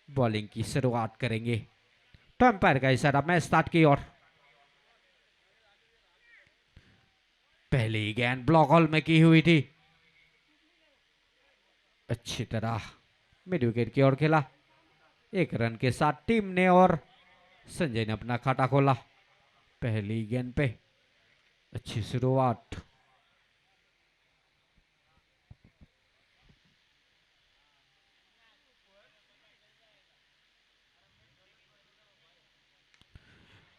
Bowling की शुरुआत करेंगे। तो अंपायर का इशारा मैच स्टार्ट की ओर। पहली गेंद ब्लॉक हॉल में की हुई थी, अच्छी तरह मिड विकेट की ओर खेला। 1 रन के साथ टीम ने और संजय ने अपना खाता खोला। पहली गेंद पे अच्छी शुरुआत।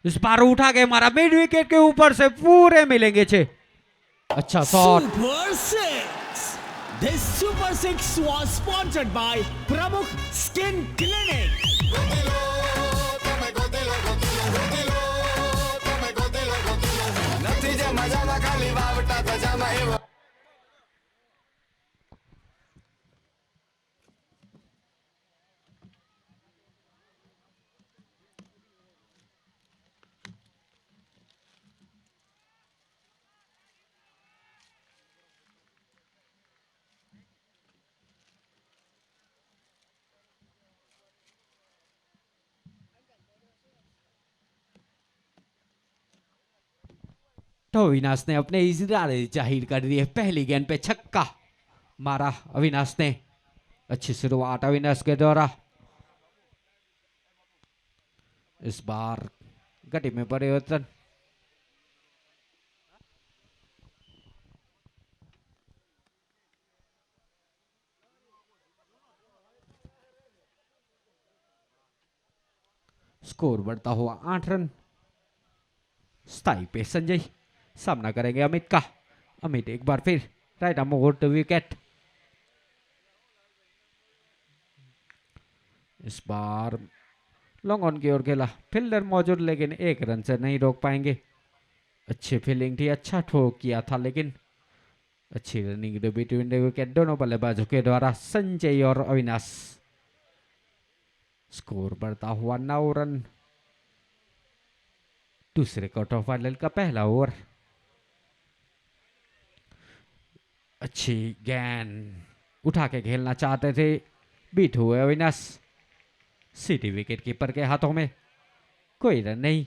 इस बार उठा के मारा मिड विकेट के ऊपर से, पूरे मिलेंगे 6। अच्छा shot. Super Six. This Super Six was sponsored by Pramukh Skin Clinic. तो अविनाश ने अपने इरादे जाहिर कर दिए। पहली गेंद पे छक्का मारा अविनाश ने। अच्छी शुरुआत अविनाश के द्वारा। इस बार गति में परिवर्तन। स्कोर बढ़ता हुआ 8 रन। स्थाई पे संजय सामना करेंगे अमित का। अमित एक बार फिर right arm over to wicket. इस बार लॉन्ग ऑन की ओर खेला। फील्डर मौजूद लेकिन 1 रन से नहीं रोक पाएंगे। अच्छी फील्डिंग थी, अच्छा ठोक किया था, लेकिन अच्छी रनिंग बिटवीन द विकेट दोनों बल्लेबाजों के द्वारा संजय और अविनाश। स्कोर बढ़ता हुआ 9 रन। दूसरे क्वार्टर फाइनल का पहला ओवर। अच्छी गेंद उठा के खेलना चाहते थे, बीट हुए अविनाश। सीधी विकेट कीपर के हाथों में, कोई रन नहीं।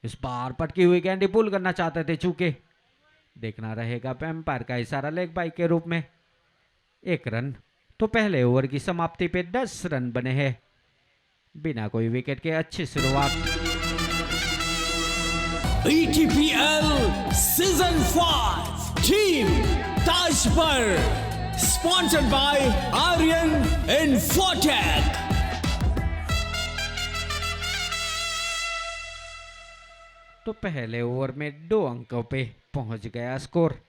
इस बार पटकी हुई गेंद पुल करना चाहते थे, चूके देखना रहेगा एम्पायर का इशारा लेग बाई के रूप में। 1 रन। तो पहले ओवर की समाप्ति पे 10 रन बने हैं बिना कोई विकेट के। अच्छी शुरुआत। ETPL Season 5 Team Tajpur sponsored by Aryan Infotech. तो पहले ओवर में 2 अंकों पे पहुंच गया स्कोर।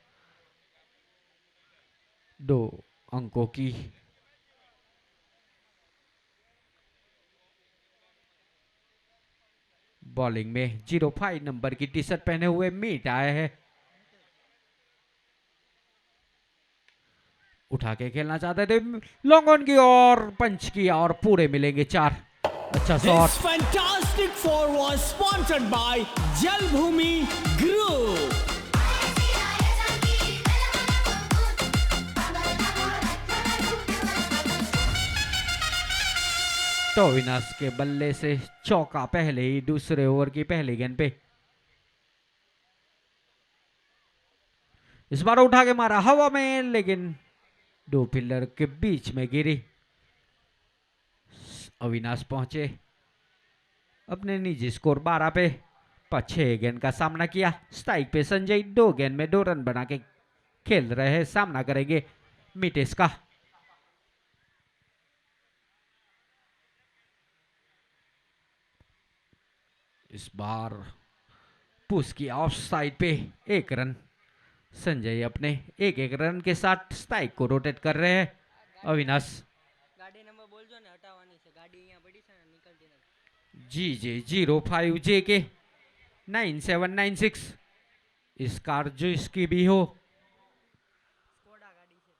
2 अंकों की बॉलिंग में 05 नंबर की टी शर्ट पहने हुए मीट आए हैं। उठा के खेलना चाहते थे, लॉन्ग ऑन की और पंच किया और पूरे मिलेंगे 4। अच्छा shot. This fantastic four was sponsored by Jalbhumi Group. तो अविनाश के बल्ले से चौका पहले ही दूसरे ओवर की पहली गेंद पे। इस बार उठा के मारा हवा में, लेकिन 2 फील्डर के बीच में गिरी। अविनाश पहुंचे अपने निजी स्कोर 12 पे। 6 गेंद का सामना किया। स्ट्राइक पे संजय 2 गेंद में 2 रन बना के खेल रहे हैं। सामना करेंगे मितेश का। इस बार पुश किया ऑफ साइड पे 1 रन। संजय अपने 1-1 रन के साथ स्ट्राइक को रोटेट कर रहे हैं। अविनाश गाड़ी नंबर बोलजो ने हटावવાની છે, ગાડી અહીંયા પડી છે ને નીકળતી નથી। GJ05JK 9796 इस कार जो इसकी भी हो। સ્કોડા ગાડી છે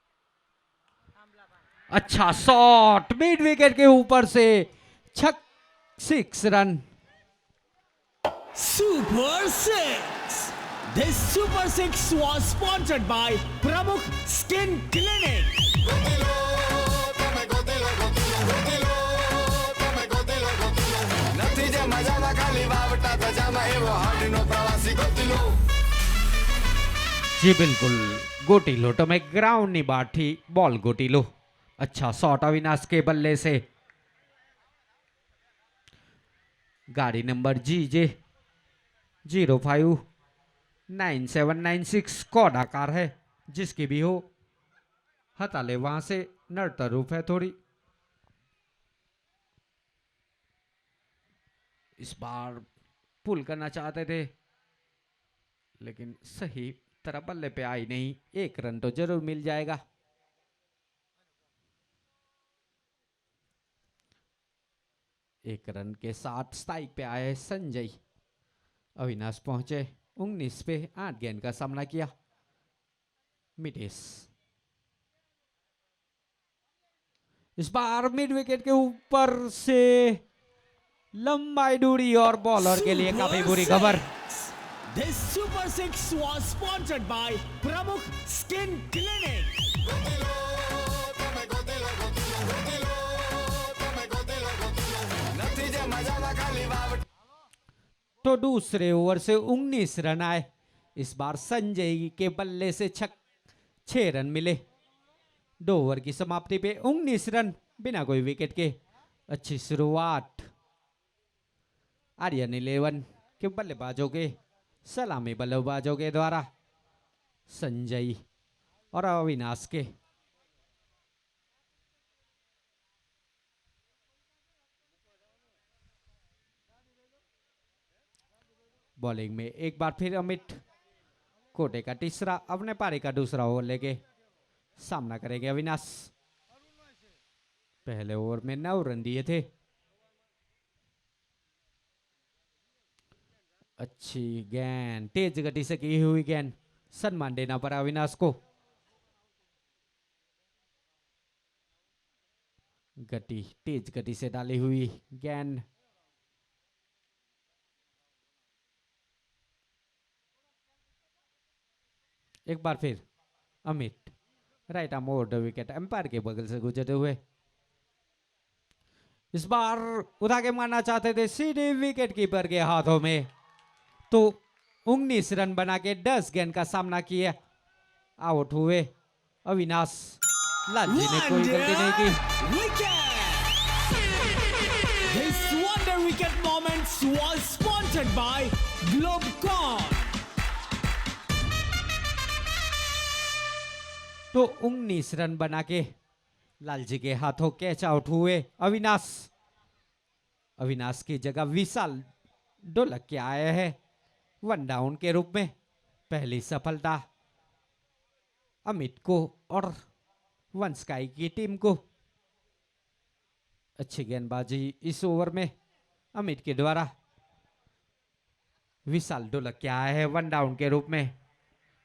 આંબલા પાન। अच्छा शॉट मिड विकेट के ऊपर से 6 run. Super Six. This Super Six was sponsored by Pramukh Skin Clinic. નથી જે મજામાં ખાલી વાવટા તજામાં એવો હાડીનો પ્રવાસી ગોતી લો जी बिल्कुल गोटी लो तो मैं ग्राउंड ની બાઠી બોલ ગોટી લો अच्छा शॉट अविनाश के बल्ले से गाड़ी नंबर GJ 059796 कोड आकार है जिसकी भी हो हटा ले वहां से नड़तर रूप है थोड़ी इस बार पुल करना चाहते थे लेकिन सही तरह बल्ले पे आई नहीं एक रन तो जरूर मिल जाएगा एक रन के साथ स्ट्राइक पे आए संजय अविनाश पहुंचे 19 पे 8 गेंद का सामना किया मिटेश इस बार मिड विकेट के ऊपर से लंबाई दूरी और बॉलर के लिए काफी बुरी खबर This Super Six was sponsored by Pramukh Skin Clinic. નથી જે મજામાં ખાલી વાવટા तो दूसरे ओवर से 19 रन आए इस बार संजय के बल्ले से 6 रन मिले 2 ओवर की समाप्ति पे 19 रन बिना कोई विकेट के अच्छी शुरुआत आर्यन 11 के बल्लेबाजों के सलामी बल्लेबाजों के द्वारा संजय और अविनाश के बॉलिंग में एक बार फिर अमित कोटे का तीसरा अपने पारी का दूसरा ओवर लेके सामना करेंगे अविनाश पहले ओवर में 9 रन दिए थे अच्छी गेंद तेज गति से की हुई गेंद सम्मान देना पड़ा अविनाश को गति तेज गति से डाली हुई गेंद एक बार फिर Amit right arm over the wicket umpire के बगल से गुजरते हुए इस बार उठा के मारना चाहते थे सीधे विकेट कीपर के हाथों में तो 19 रन बना के 10 गेंद का सामना किया आउट हुए अविनाश लालजी ने कोई गलती नहीं की Wicket. This wonder wicket moments was sponsored by Globecon. तो 19 रन बना के लालजी के हाथों कैच आउट हुए अविनाश अविनाश की जगह विशाल ढोलक के आए हैं 1 डाउन के रूप में पहली सफलता अमित को और वन स्काई की टीम को अच्छी गेंदबाजी इस ओवर में अमित के द्वारा विशाल ढोलक के आए हैं 1 डाउन के रूप में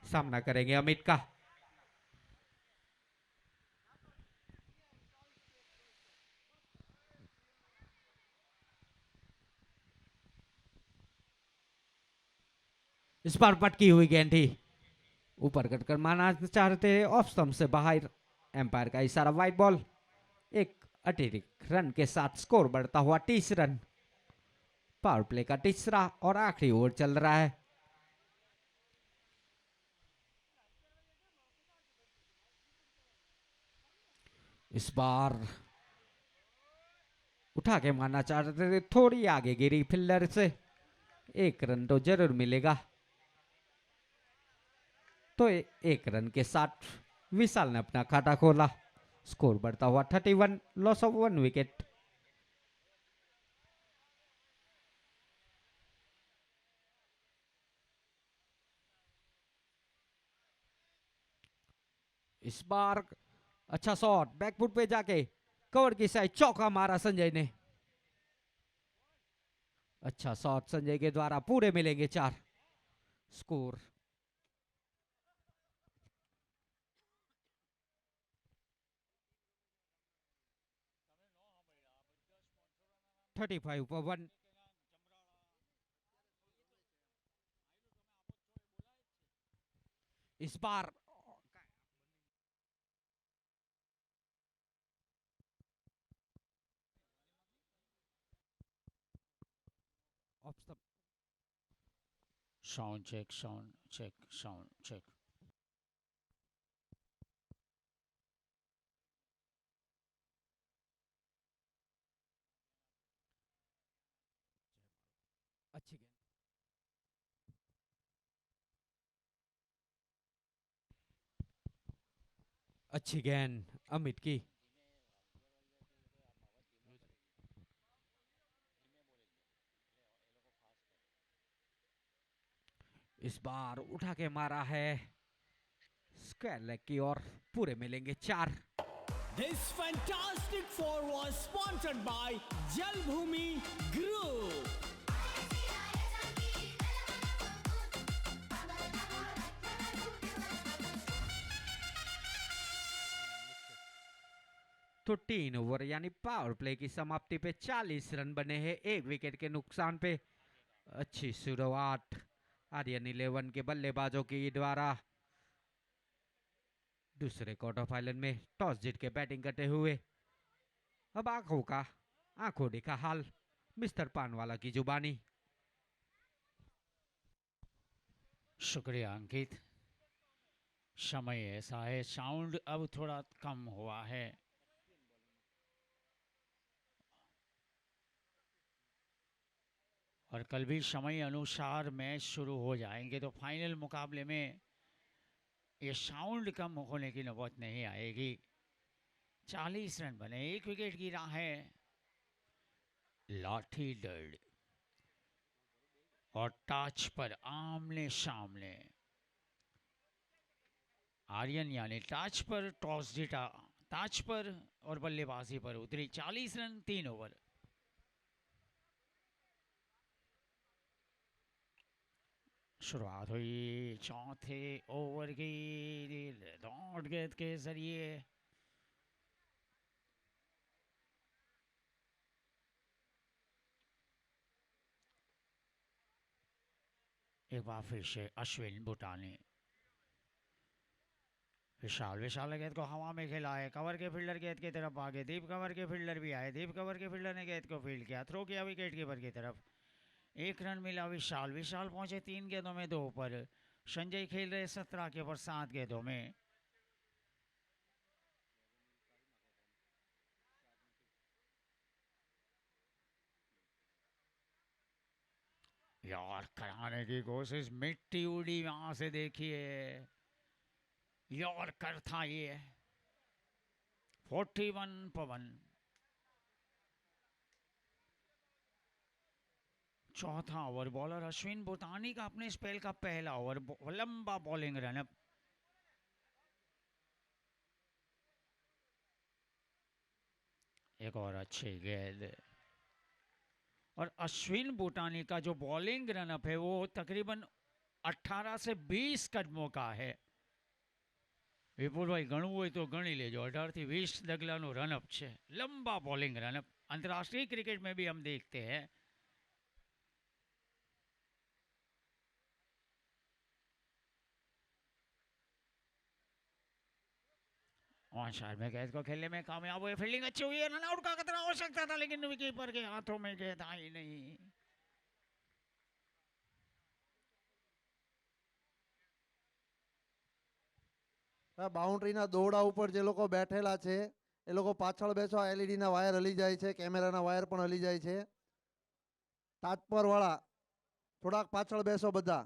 सामना करेंगे अमित का इस बार पटकी हुई गेंद थी ऊपर कटकर मारना चाहते ऑफ स्टंप से बाहर एम्पायर का इशारा वाइड बॉल एक अतिरिक्त रन के साथ स्कोर बढ़ता हुआ 30 रन पावर प्ले का तीसरा और आखिरी ओवर चल रहा है इस बार उठा के मारना चाहते थे थोड़ी आगे गिरी फील्डर से 1 रन तो जरूर मिलेगा तो 1 रन के साथ विशाल ने अपना खाता खोला स्कोर बढ़ता हुआ 31 लॉस ऑफ 1 विकेट इस बार अच्छा शॉट बैकफुट पे जाके कवर की साइड चौका मारा संजय ने अच्छा शॉट संजय के द्वारा पूरे मिलेंगे 4 स्कोर $35 पर 1 इस बार of the Sound check, sound check, sound check. अच्छी गेंद अच्छी गेंद अमित की इस बार उठा के मारा है स्क्वायर लेग की ओर पूरे मिलेंगे 4 This fantastic four was sponsored by Jalbhumi Group. तो 3 ओवर यानी पावर प्ले की समाप्ति पे 40 रन बने हैं 1 विकेट के नुकसान पे। अच्छी शुरुआत आर्यन 11 के बल्लेबाजों की द्वारा दूसरे क्वार्टर फाइनल में टॉस जीत के बैटिंग करते हुए। अब आंखों देखा हाल मिस्टर पानवाला की जुबानी। शुक्रिया अंकित। समय ऐसा है, साउंड अब थोड़ा कम हुआ है। और कल भी समय अनुसार मैच शुरू हो जाएंगे तो फाइनल मुकाबले में ये साउंड कम होने की नौबत नहीं आएगी। 40 रन बने, 1 विकेट गिरा है लाठी डर और टच पर आमने सामने। आर्यन यानी टच पर टॉस जीता, टच पर और बल्लेबाजी पर उतरी। 40 रन 3 ओवर। शुरुआत हुई चौथे ओवर की डॉट गेंद के जरिए। एक बार फिर से अश्विन भूटानी विशाल विशाल ने गेंद को हवा में खेला है। कवर के फील्डर गेंद की तरफ आगे, दीप कवर के फील्डर भी आए। दीप कवर के फील्डर ने गेंद को फील्ड किया, थ्रो किया विकेट कीपर की तरफ। 1 रन मिला विशाल। विशाल पहुंचे 3 गेंदों में 2 पर। संजय खेल रहे 17 के ऊपर 7 गेंदों में। यार कराने की कोशिश, मिट्टी उड़ी वहां से, देखिए यॉर्कर था ये। 41 पवन। चौथा ओवर, बॉलर अश्विन भूटानी का अपने स्पेल का पहला ओवर। लंबा बॉलिंग रनअप। एक और अच्छी गेंद। और अश्विन भूटानी का जो बॉलिंग रनअप है वो तकरीबन 18 से 20 कदमों का है। વિપુલભાઈ ગણવું હોય તો ગણી લેજો, 18 થી 20 ડગલાનો રનઅપ છે। લંબા બોલિંગ રનઅપ अंतर्राष्ट्रीय क्रिकेट में भी हम देखते हैं। ऑन में गेंद को खेलने में कामयाब हुए। फील्डिंग अच्छी हुई है, रन आउट का खतरा हो सकता था लेकिन विकेट के हाथों में गेंद आई नहीं। બાઉન્ડ્રીના દોરડા ઉપર જે લોકો બેઠેલા છે એ લોકો પાછળ બેસો, એલઈડી ના વાયર હલી જાય છે, કેમેરાના વાયર પણ હલી જાય છે। તાટપર વાળા થોડાક પાછળ બેસો બધા।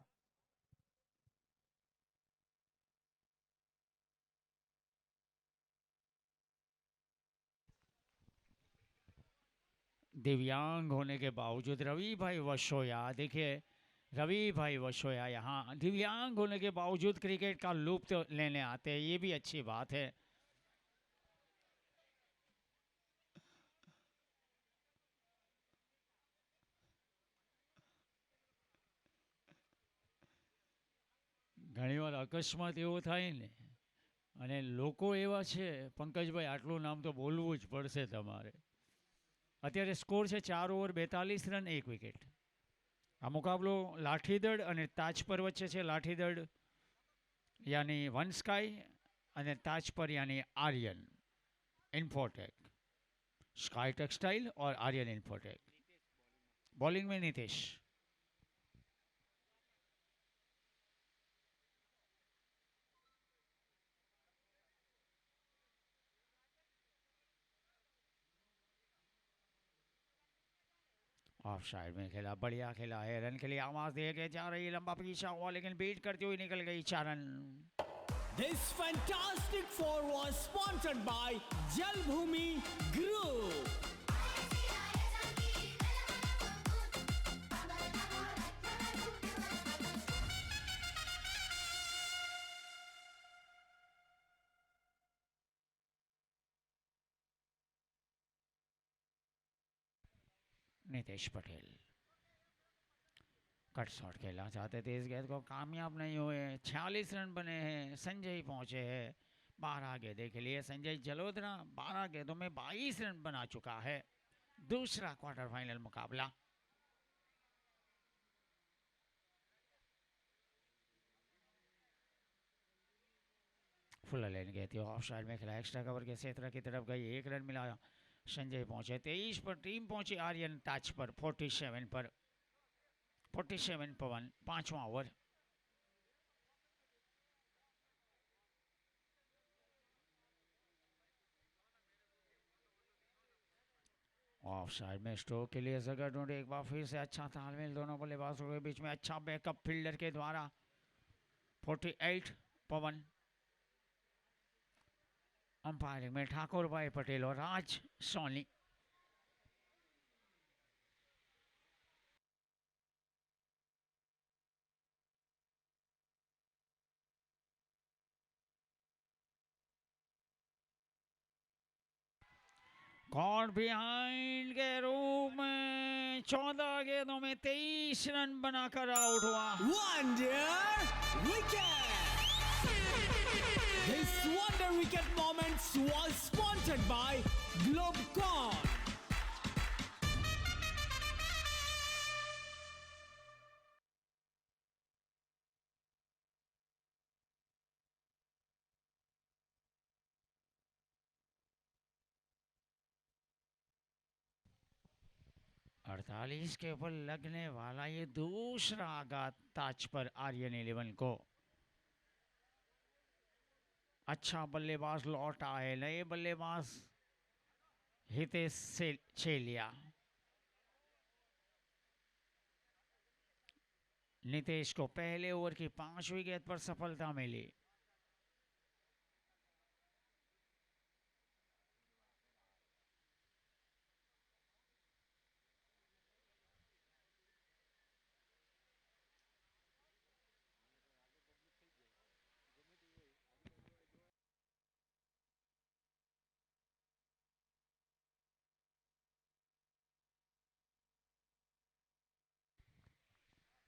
दिव्यांग होने के बावजूद रवि भाई वशोया, देखिए रवि भाई वशोया यहाँ दिव्यांग होने के बावजूद क्रिकेट का लुत्फ लेने आते हैं, ये भी अच्छी बात है। ઘણીવાર અકસ્માત એવો થાય ને, અને લોકો એવા છે, પંકજભાઈ આટલું નામ તો બોલવું જ પડશે તમારે। અત્યારે સ્કોર છે 4 ઓવર 42 રન 1 વિકેટ। આ મુકાબલો લાઠીદળ અને તાજપર વચ્ચે છે। લાઠીદળ यानी वन स्काई અને તાજ પર यानी आर्यन इन्फोटेक, स्काई टेक्सटाइल और आर्यन इन्फोटेक. बॉलिंग में नीतीश. ऑफ साइड में खेला, बढ़िया खेला है, रन के लिए आवाज दे के जा रही, लंबा पीछा हुआ लेकिन बीट करती हुई निकल गई 4 run. This fantastic four was sponsored by Jalbhumi Group. Nitesh Patel cut shot खेलना चाहते थे, इस गेंद को कामयाब नहीं हुए. 46 रन बने हैं, संजय पहुंचे हैं 12 गेंदे के लिए. संजय जलोत्रा 12 गेंदों में 22 रन बना चुका है. दूसरा क्वार्टर फाइनल मुकाबला. फुल लेन गए थे, ऑफ साइड में खेला, एक्स्ट्रा कवर के क्षेत्र की तरफ गई, 1 रन मिला. संजय पहुंचे 23 पर, टीम पहुंची आर्यन टच पर 47 पर. 47 पवन, 5वां ओवर. ऑफ साइड में स्ट्रोक के लिए जगह ढूंढे, एक बार फिर से अच्छा तालमेल दोनों बल्लेबाजों के बीच में, अच्छा बैकअप फील्डर के द्वारा. 48 पवन. अंपायरिंग में ठाकुर भाई पटेल और राज सोनी. गॉड बिहाइंड के रूप में 14 गेंदों में 23 रन बनाकर आउट हुआ. Wonder Wicket! This Wonder Wicket moments was sponsored by Globecon. अड़तालीस के ऊपर लगने वाला ये दूसरा आघात ताज पर आर्यन 11 को. अच्छा बल्लेबाज लौट आए, नए बल्लेबाज हितेश छेलिया. नितेश को पहले ओवर की 5वीं गेंद पर सफलता मिली.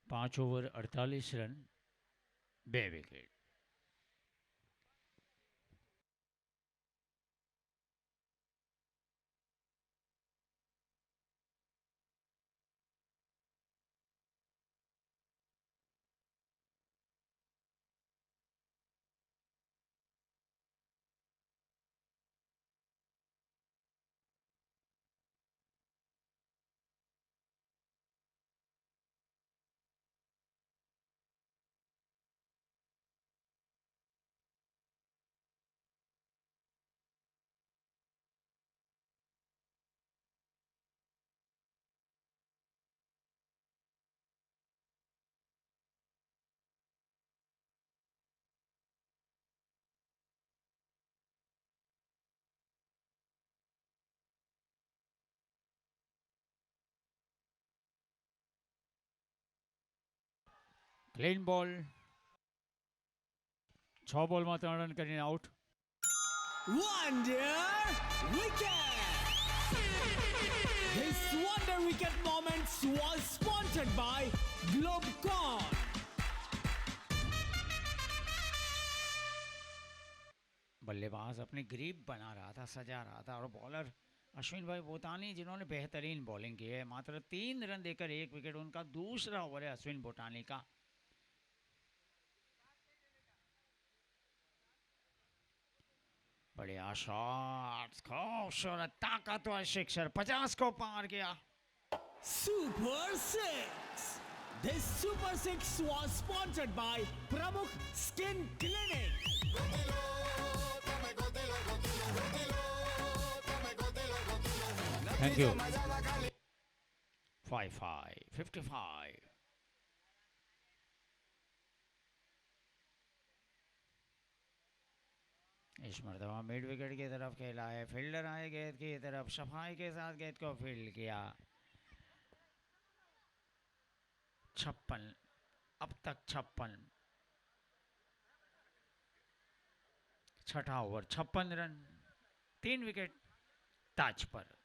पांच ओवर 48 रन, 2 विकेट. ક્લીન બોલ. 6 બોલમાં 3 રન કરીને out. Wonder Wicket! This Wonder Wicket moments was sponsored by Globecon. बल्लेबाज अपनी ग्रिप बना रहा था, सजा रहा था, और बॉलर अश्विन भाई बोटानी जिन्होंने बेहतरीन बॉलिंग की है. मात्र 3 रन देकर 1 विकेट. उनका दूसरा ओवर है अश्विन बोटानी का. बढ़िया शॉट, खूबसूरत ताकतवर सिक्सर, 50 को पार किया. Super 6. This Super 6 was sponsored by Pramukh Skin Clinic. Thank you. 5-5, 55. इस मरतबा मिड विकेट की तरफ खेला है, फील्डर आए गेंद की तरफ, सफाई के साथ गेंद को फील्ड किया. 56, अब तक 56. छठा ओवर, 56 रन, 3 विकेट ताज पर.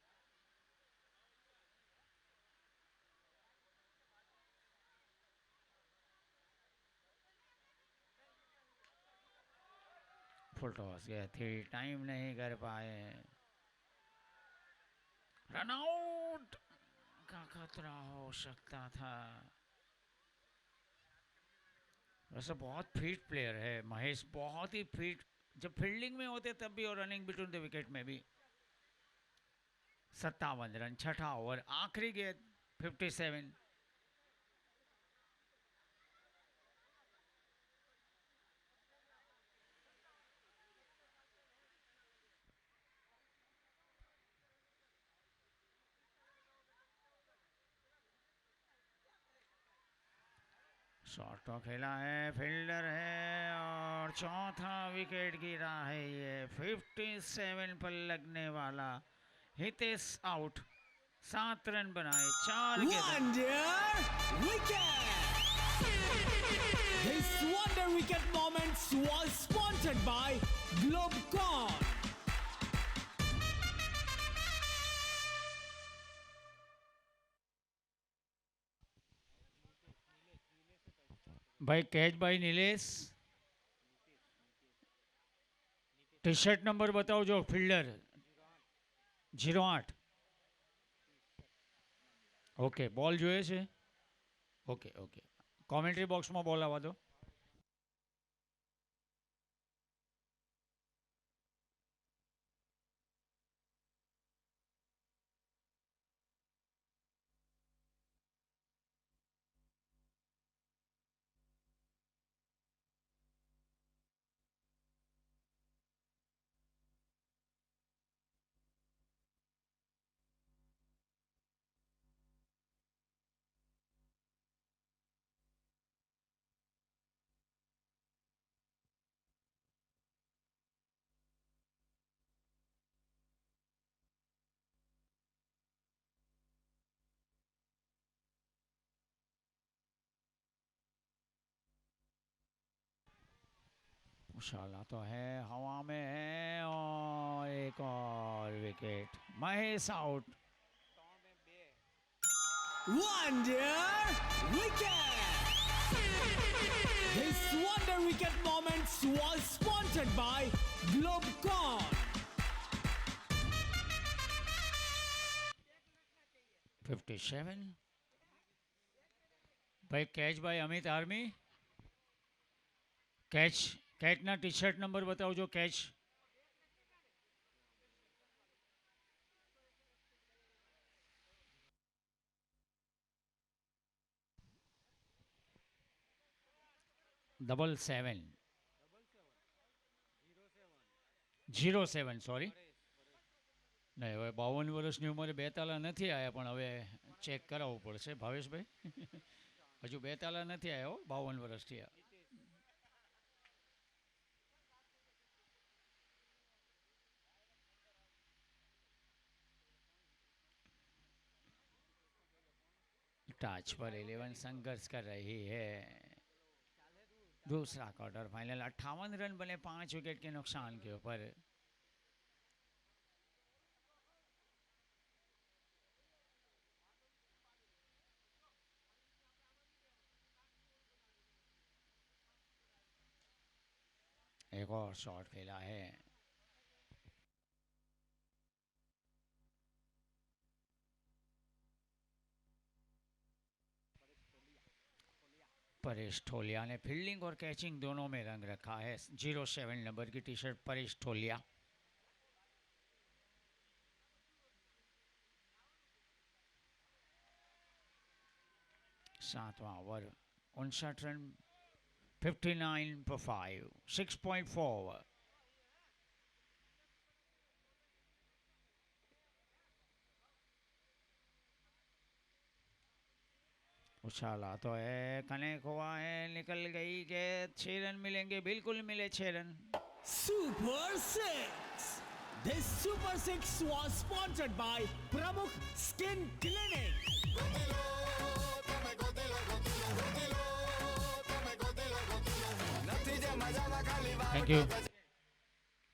फुल टॉस गया थी, टाइम नहीं कर पाए. रनआउट का खतरा हो सकता था. वैसे बहुत फिट प्लेयर है महेश, बहुत ही फिट. जब फील्डिंग में होते तब भी और रनिंग बिटवीन द विकेट में भी. 57 रन, छठा ओवर, आखिरी गेंद, 57. शॉट तो खेला है, फील्डर है और चौथा विकेट गिरा है. ये 57 पर लगने वाला. हितेश आउट, 7 रन बनाए, 4 गेंद. Wonder wicket. This wonder wicket moments was sponsored by Globecon. भाई कैच भाई नीलेश, टी शर्ट नंबर बताओ जो फील्डर. 08. ઓકે, બોલ જોઈએ છે. ઓકે ઓકે, કોમેન્ટ્રી બોક્સમાં બોલ આવવા દો. शाला तो है, हवा में है और एक और wicket. Mahesh out. Wonder wicket. This wonder wicket moments was sponsored by Globecon. 57. भाई कैच भाई अमित आर्मी. कैचના ટી શર્ટ નંબર बताओ जो कैच. Double 7 07, sorry. નહીં, હવે 52 વર્ષની ઉંમરે 2 તાલા નથી આવ્યા, પણ હવે ચેક કરાવવું પડશે ભાવેશભાઈ. હજુ 2 તાલા નથી આવ્યો, 52 વર્ષ થયા. टच पर 11 संघर्ष कर रही है. दूसरा क्वार्टर फाइनल, 58 रन बने 5 विकेट के नुकसान के ऊपर. एक और शॉट खेला है. परेश ठोलिया ने फील्डिंग और कैचिंग दोनों में रंग रखा है. 07 नंबर की टी शर्ट परेश ठोलिया. सातवां ओवर 59 रन 59 पर 5 6.4 ओवर। उछाला तो है, कनेक्ट हुआ है, निकल गई गेंद, 6 रन मिलेंगे, बिल्कुल मिले 6 run. Super 6. This Super 6 was sponsored by Pramukh Skin Clinic. નથી જે મજામાં ખાલી थैंक यू।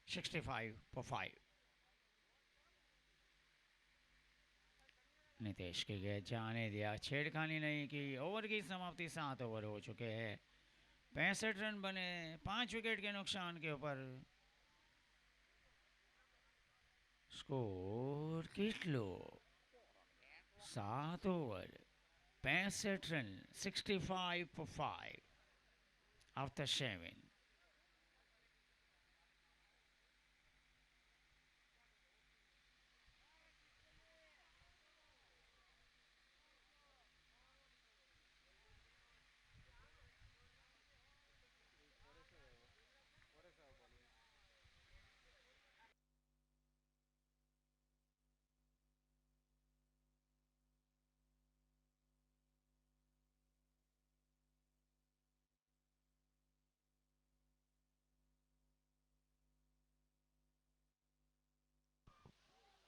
65 for 5। नितेश की गेंद जाने दिया, छेड़खानी नहीं की। ओवर की समाप्ति 7 ओवर हो चुके हैं, 65 रन बने, 5 विकेट के नुकसान के ऊपर। स्कोर कितलो 7 over 65 run 65 for 5 after 7।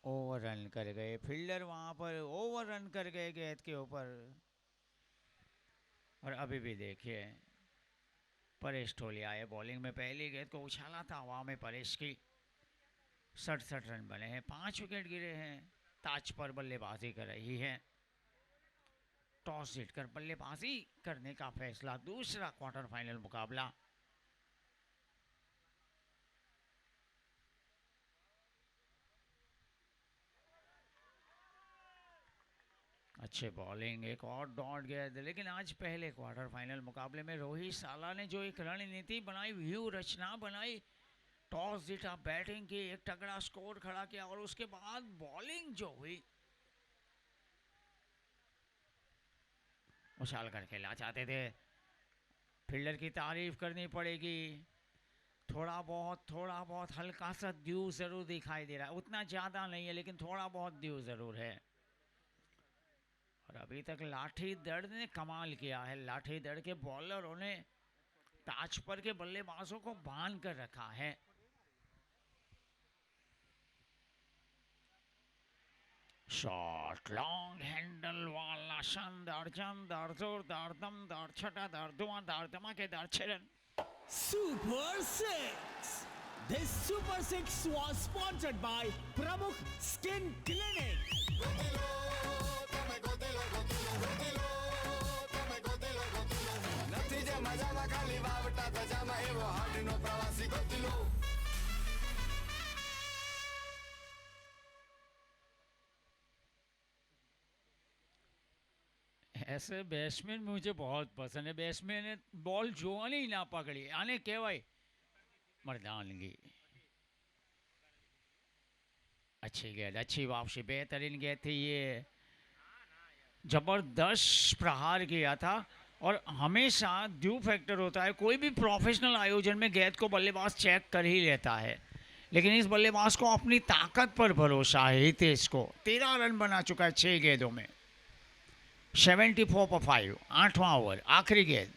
Over run कर गए फील्डर, वहां पर ओवर रन कर गए गेंद के ऊपर। और अभी भी देखिए परेश टोलिया है बॉलिंग में, पहली गेंद को उछाला था हवा में परेश की। 67 रन बने हैं, 5 विकेट गिरे हैं। ताज पर बल्लेबाजी कर रही है, टॉस जीतकर बल्लेबाजी करने का फैसला, दूसरा क्वार्टर फाइनल मुकाबला। अच्छे बॉलिंग, एक और डॉट गया, लेकिन आज पहले क्वार्टर फाइनल मुकाबले में रोहित साला ने जो एक रणनीति बनाई, व्यू रचना बनाई, टॉस जीता, बैटिंग की, एक तगड़ा स्कोर खड़ा किया और उसके बाद बॉलिंग जो हुई, उछाल कर खेलना चाहते थे। फील्डर की तारीफ करनी पड़ेगी, थोड़ा बहुत हल्का सा ड्यू जरूर दिखाई दे रहा है, उतना ज्यादा नहीं है लेकिन थोड़ा बहुत ड्यू जरूर है। और अभी तक लाठी दड़ ने कमाल किया है, लाठी दड़ के बॉलरों ने ताज पर के बल्लेबाजों को बांध कर रखा है। शॉट लॉन्ग हैंडल वाला शानदार, जानदार, जोरदार, दमदार, छटादार, धुआंधार, धमाकेदार 6 run. Super 6. This Super 6 was sponsored by Pramukh Skin Clinic. નથી જે મજામાં ખાલી વાવટા ધજામાં એવો હાડનો પ્રવાસી ગોતી લો ऐसे बैट्समैन मुझे बहुत पसंद है, बैट्समैन ने बॉल જોવાની ના પકડી, આને કહેવાય मर्दानगी। अच्छी गेंद, अच्छी वापसी, बेहतरीन गेंद थी ये, जबरदस्त प्रहार किया था। और हमेशा ड्यू फैक्टर होता है, कोई भी प्रोफेशनल आयोजन में गेंद को बल्लेबाज चेक कर ही लेता है, लेकिन इस बल्लेबाज को अपनी ताकत पर भरोसा है। हितेश को 13 रन बना चुका है 6 गेंदों में, 74 पर 5, 8वां ओवर, आखिरी गेंद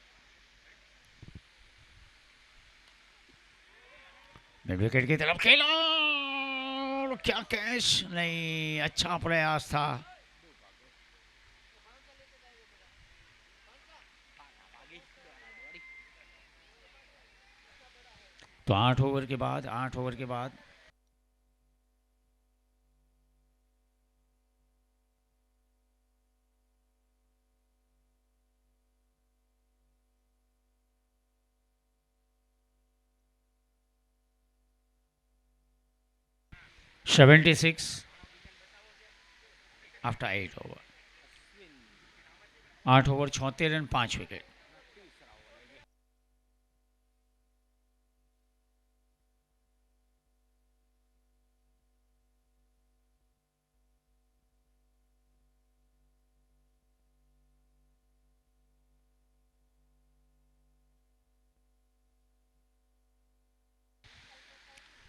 में विकेट की तरफ खेला, और क्या कैच नहीं, अच्छा प्रयास था। तो 8 ओवर के बाद 76 after 8 over, 8 over 76 run, 5 wicket.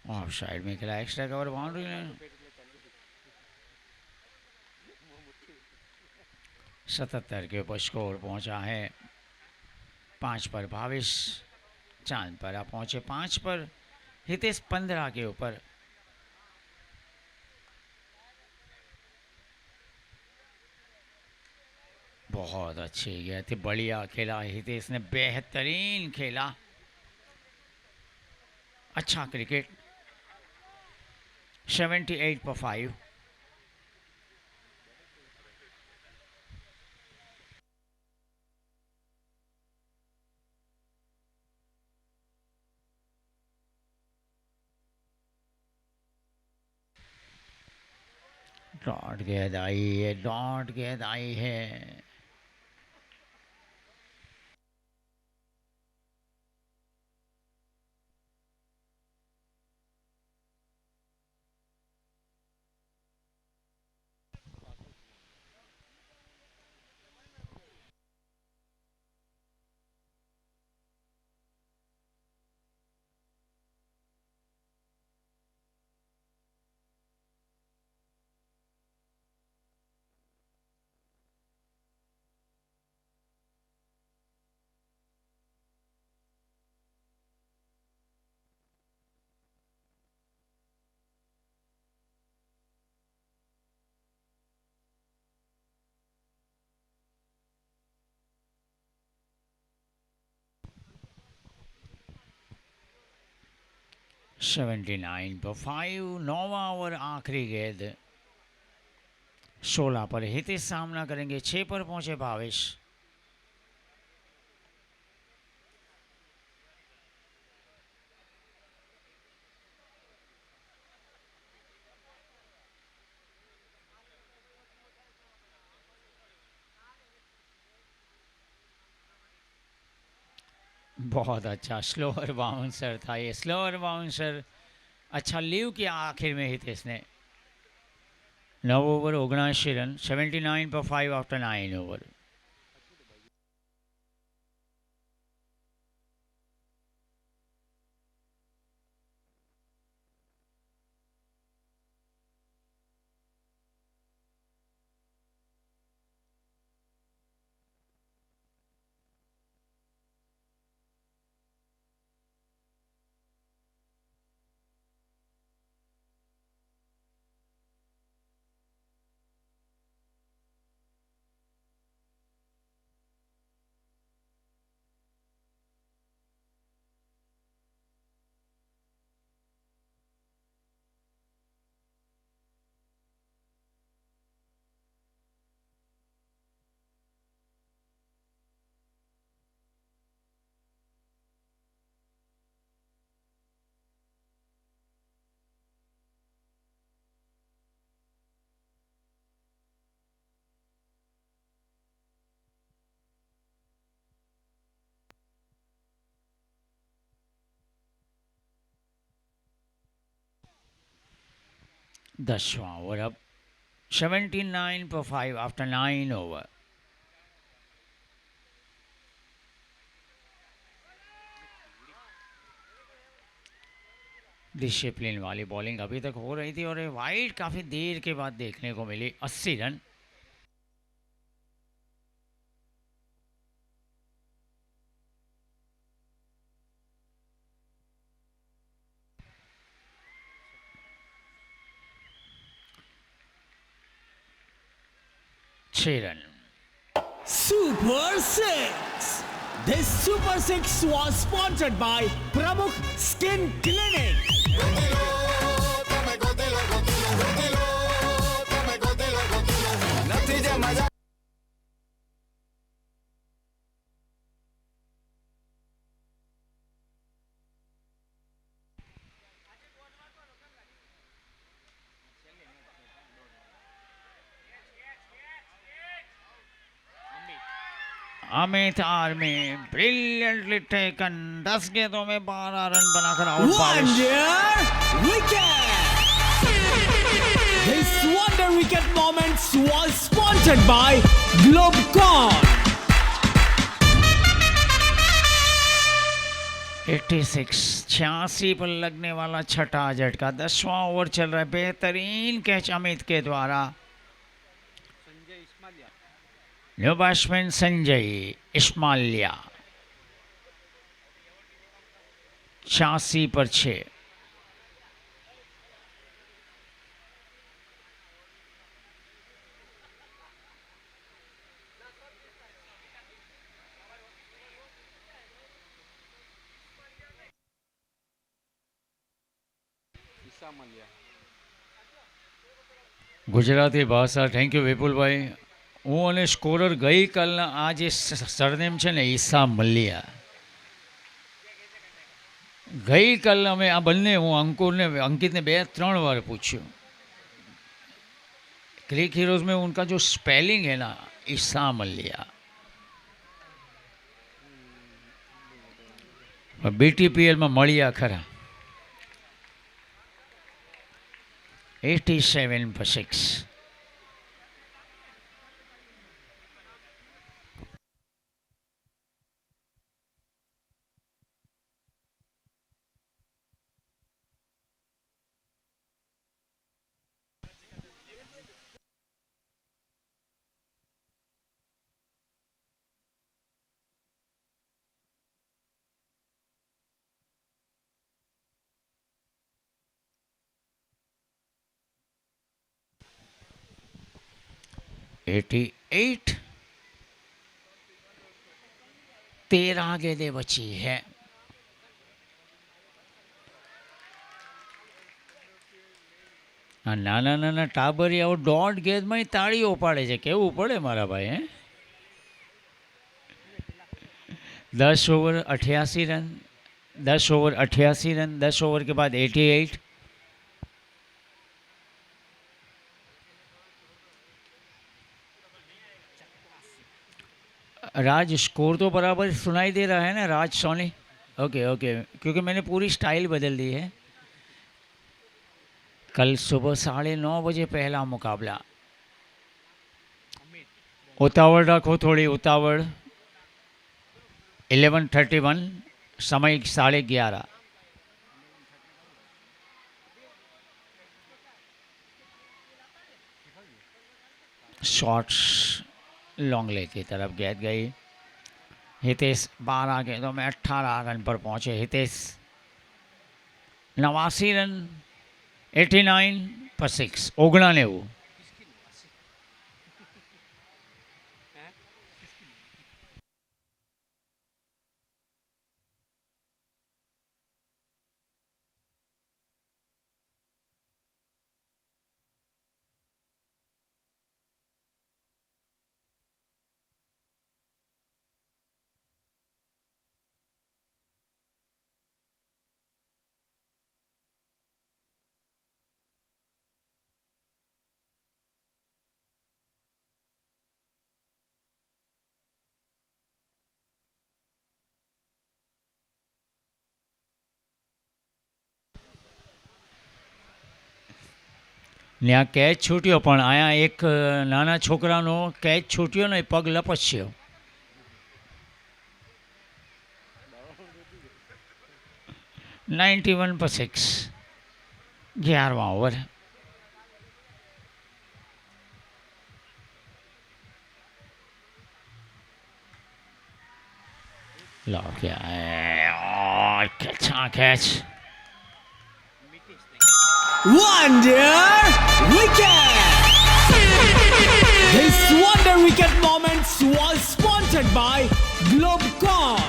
Of side में खेला, एक्स्ट्रा कवर बाउंड्री लाइन। 77 के ऊपर स्कोर पहुंचा है 5 पर भावेश चांद पर आप पहुंचे 5 पर, हितेश 15 के ऊपर। बहुत अच्छी गया थी, बढ़िया खेला हितेश ने, बेहतरीन खेला, अच्छा क्रिकेट। 78 पर 5। डॉट गेंद आई है, डॉट गेंद आई है। सेवेंटी 79 पर 5, 9वां ओवर आखिरी गेंद। 16 पर हितेश सामना करेंगे, 6 पर पहुंचे भावेश। बहुत अच्छा स्लोअर बाउंसर था ये, स्लोअर बाउंसर अच्छा लीव किया आखिर में हितेश ने। 9 ओवर 79 रन, 79 पर 5 आफ्टर 9 ओवर। दसवां ओवर अब 79 पर 5 आफ्टर 9 ओवर। डिसिप्लिन वाली बॉलिंग अभी तक हो रही थी और वाइड काफी देर के बाद देखने को मिली। 80 run. Run. Super 6. This Super 6 was sponsored by Pramukh Skin Clinic. નથી જે મજા अमित आर्मी ब्रिलियंटली टेकन। 10 गेंदों में 12 रन बनाकर out. Wonder wicket. This wonder wicket moment was sponsored by Globecon. 86 86 पर लगने वाला छठा झटका। 10वां ओवर चल रहा है। बेहतरीन कैच अमित के द्वारा। New batsman Sanjay इस्मालिया। 86 पर 6। ગુજરાતી ભાષા. થેન્ક યુ વિપુલભાઈ. હું અને સ્કોરર ગઈકાલના આ જે સરનેમ છે ને ઈસા મલ્લિયા, ગઈકાલ અમે આ બંને હું અંકુરને अंकितने 2-3 बार पूछ्યું. क्रिक हीरोज में उनका जो स्पेलिंग है ना ईसा मल्लिया. BTPL में મળ્યા ખરા. 87 for 6. एट 13 गेंदें बची है. નાના નાના ટાબરિયાઓ 1.5 ગેંદમાં તાળીઓ પાડે છે. કેવું પડે મારા ભાઈ. 10 over 88 run. 10 over 88 run. 10 over के बाद 88. राज स्कोर तो बराबर सुनाई दे रहा है ना राज सोनी? ओके ओके, क्योंकि मैंने पूरी स्टाइल बदल दी है. कल सुबह 9:30 बजे पहला मुकाबला. उतावड़ रखो, थोड़ी उतावड़. 11:31 समय 11:30. शॉट्स लॉन्ग ले की तरफ गेंद गई. हितेश 12 गेंदों में 18 रन पर पहुंचे. हितेश 89 रन. 89 पर 6. 89. ત્યાં કેચ છૂટ્યો, પણ અહીંયા એક નાના છોકરાનો કેચ છૂટ્યો ને પગ લપસ્યો. $91 पर 6. 11वां ओवर. लो क्या है, अच्छा catch. Wonder Wicket! This Wonder Wicket moment was sponsored by Globecon.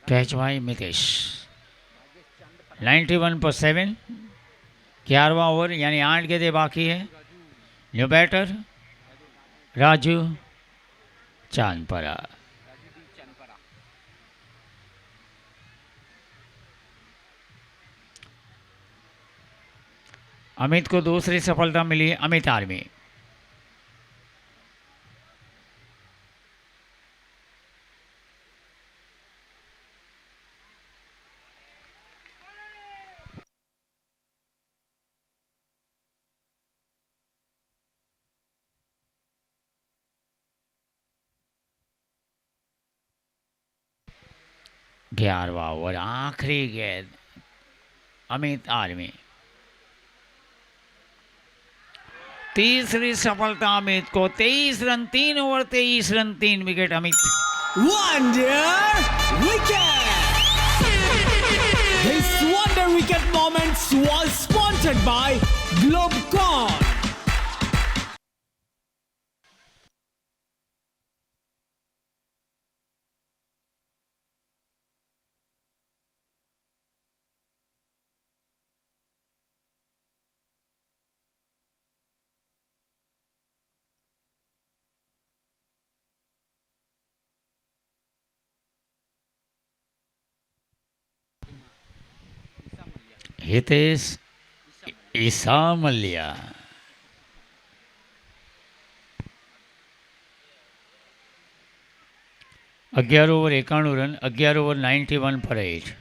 Catch भाई मितेश. 91 पर 7. 11वां ओवर, यानी 8 गेंदें बाकी है. New batter Raju Chandpara. अमित को दूसरी सफलता मिली. अमित आर्मी. 11वां ओवर, आखिरी गेंद अमित आर्मी। तीसरी सफलता अमित को, 23 run 3 over 23 run 3 wicket Amit. Wonder wicket. This wonder wicket moment was sponsored by Globecon. Hitesh ईसा मलिया। अगियार ओवर 91 रन, 11 ओवर 91 पर 8।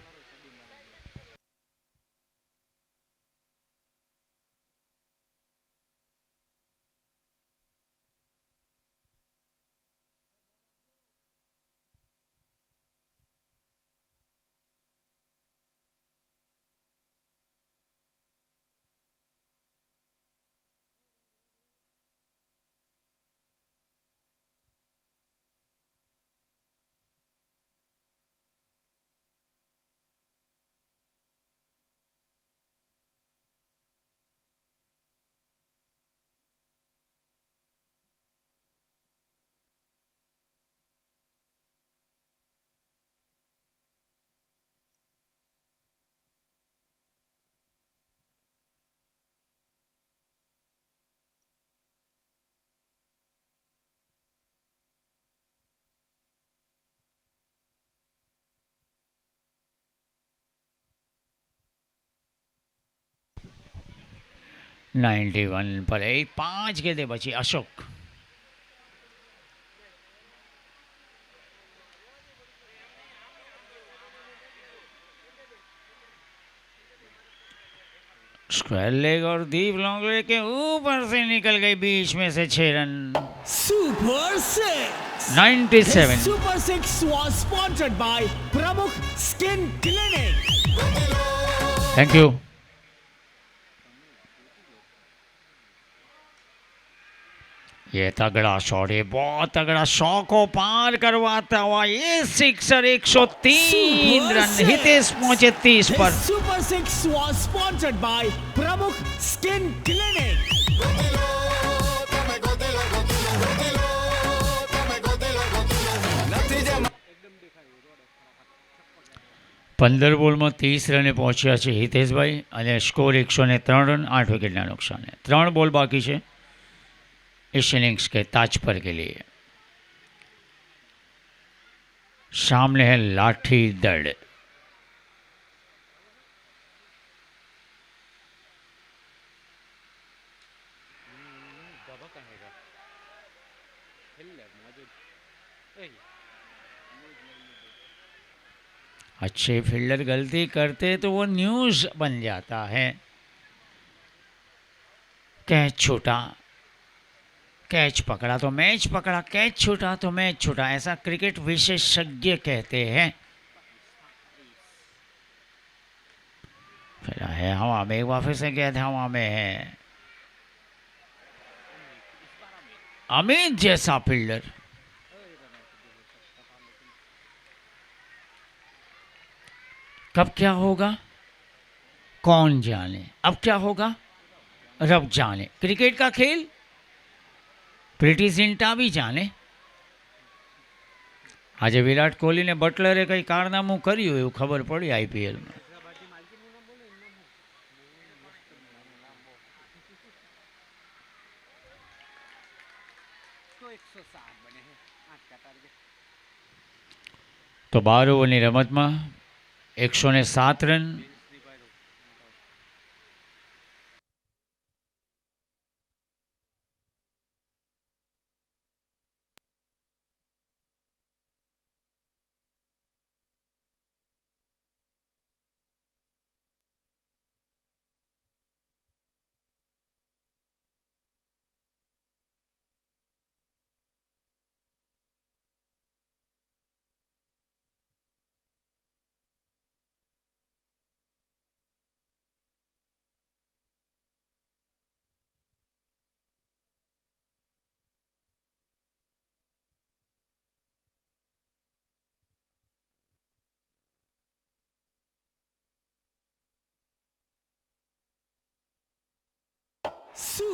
नाइन्टी वन पर 8, 5 गेंदे बची। अशोक स्क्वायर लेग और दीप लॉन्ग लेग के ऊपर से निकल गई, बीच में से 6 run. Super 6. 97। This Super 6 was sponsored by Pramukh Skin Clinic. Thank you. ये तगड़ा शॉट है, बहुत तगड़ा, 100 को पार करवाता हुआ ये सिक्सर। 103 रन, हितेश पहुंचे 30 This पर। Super 6 was sponsored by Pramukh Skin Clinic. 15 બોલમાં 30 રને પહોંચ્યા છે હિતેશભાઈ અને સ્કોર 103 રન 8 વિકેટના નુકસાને। 3 બોલ बाकी છે इस इनिंग्स के ताज पर के लिए। सामने है लाठी दड़। अच्छे फील्डर गलती करते तो वो न्यूज़ बन जाता है। कैच छूटा, कैच पकड़ा तो मैच पकड़ा, कैच छूटा तो मैच छूटा, ऐसा क्रिकेट विशेषज्ञ कहते हैं। फिर है हवा में, एक बार फिर से गया था, हवा में है अमित जैसा फील्डर। कब क्या होगा कौन जाने, अब क्या होगा रब जाने। क्रिकेट का खेल પ્રીતિ ઝિન્ટા બી જાણે। આજે વિરાટ કોહલીને બટલરે કંઈ કારનામું કર્યું એવું ખબર પડી આઈપીએલમાં। તો 12 ઓવરની રમતમાં 107 run,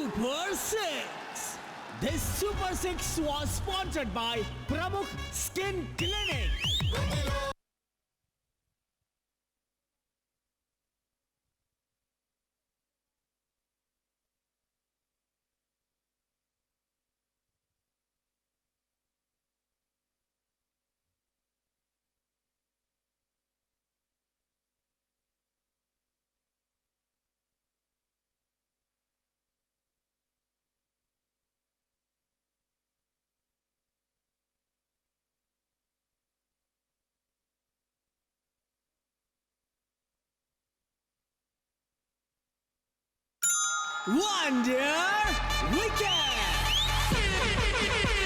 Super 6. This Super 6 was sponsored by Pramukh Skin Clinic. Wonder Wicket.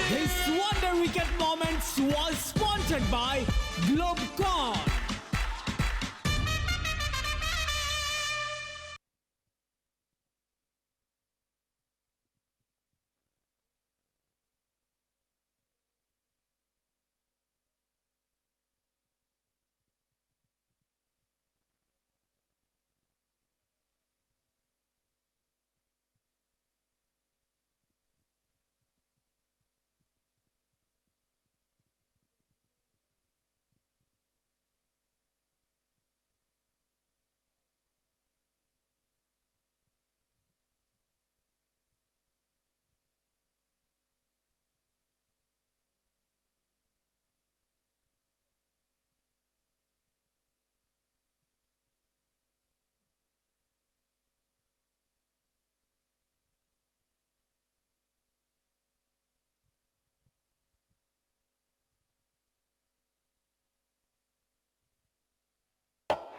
This Wonder Wicket Moments was sponsored by Globecon.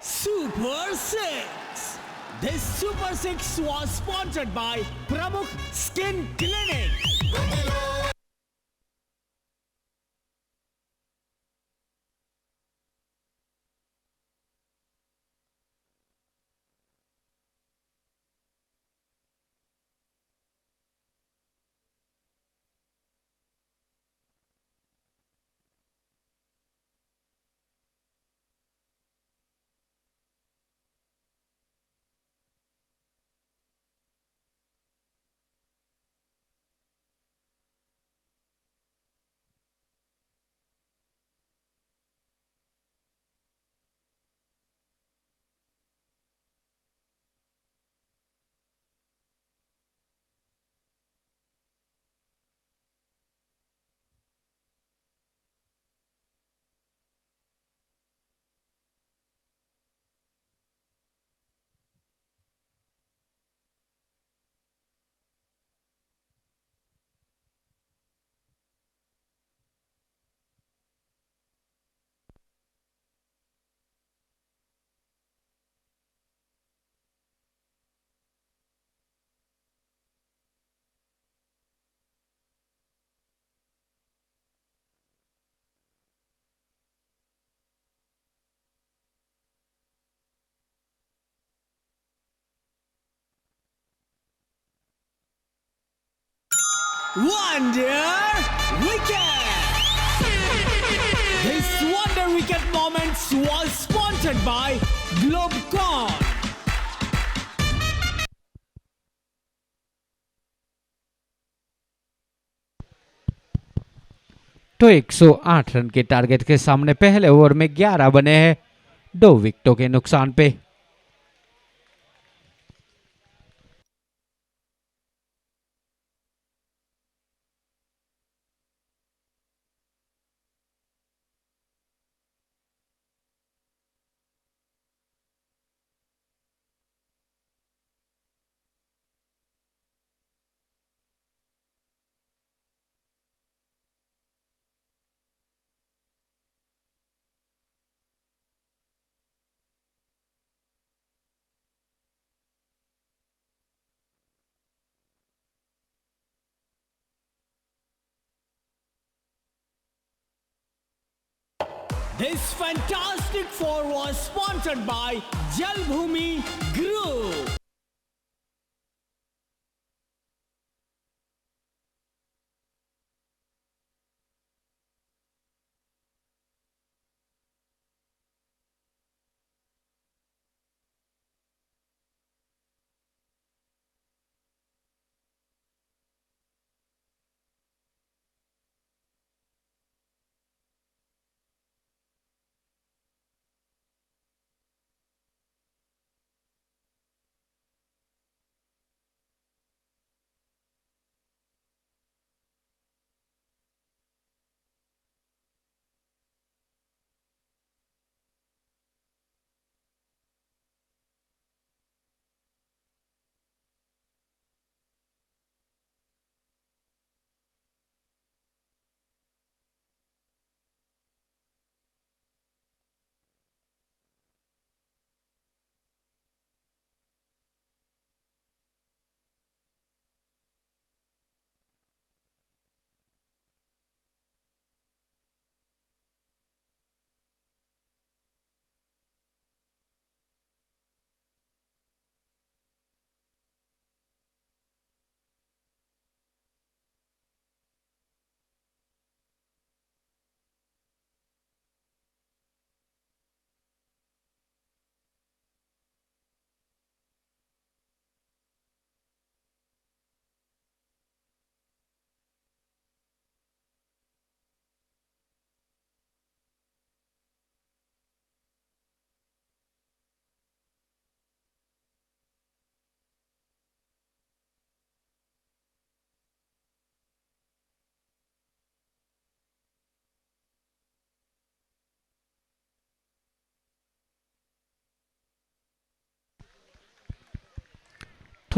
Super 6. This Super 6 was sponsored by Pramukh Skin Clinic. Wonder Wicket. This Wonder Wicket Moments was sponsored by Globecon. तो 108 run के target के सामने पहले over में 11 बने हैं 2 विकेटों के नुकसान पे। This fantastic four was sponsored by Jalbhumi Group.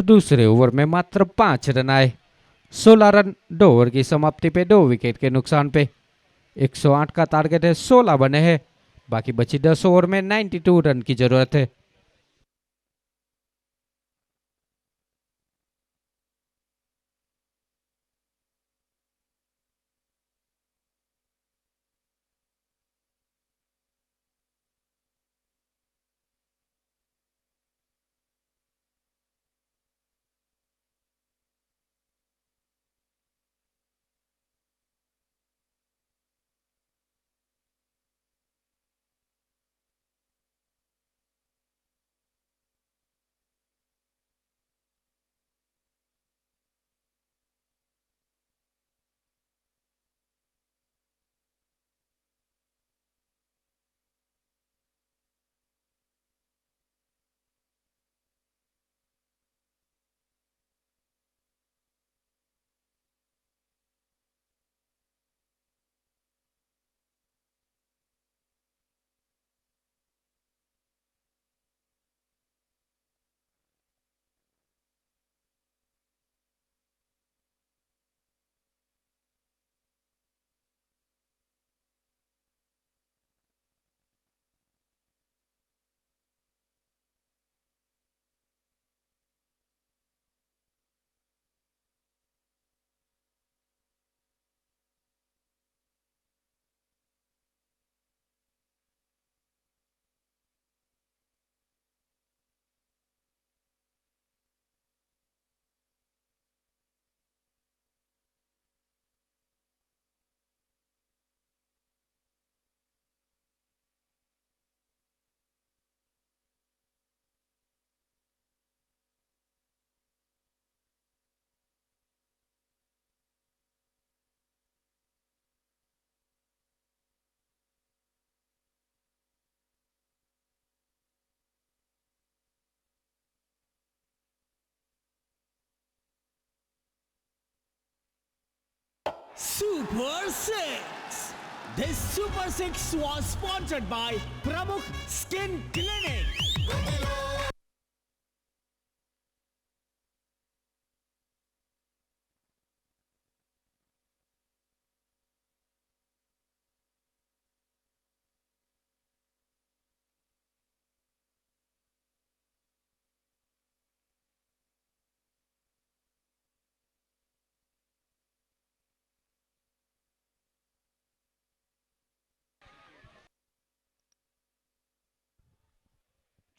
तो दूसरे ओवर में मात्र 5 रन आए। 16 रन 2 ओवर की समाप्ति पे 2 विकेट के नुकसान पे 108 का टारगेट है, 16 बने हैं, बाकी बची 10 ओवर में 92 रन की जरूरत है। Super 6. This Super 6 was sponsored by Pramukh Skin Clinic.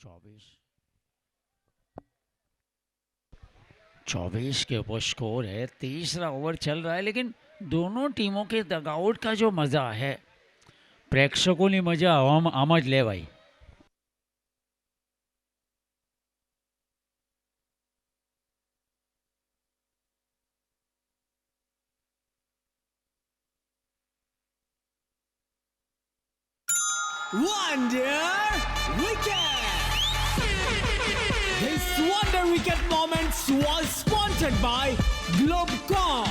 चौबीस 24 के ऊपर स्कोर है। तीसरा ओवर चल रहा है, लेकिन दोनों टीमों के डगआउट का जो मजा है, પ્રેક્ષકોની મજા આમ જ લેવાય. Wonder Wicket. This Wonder Wicket Moments was sponsored by Globecon.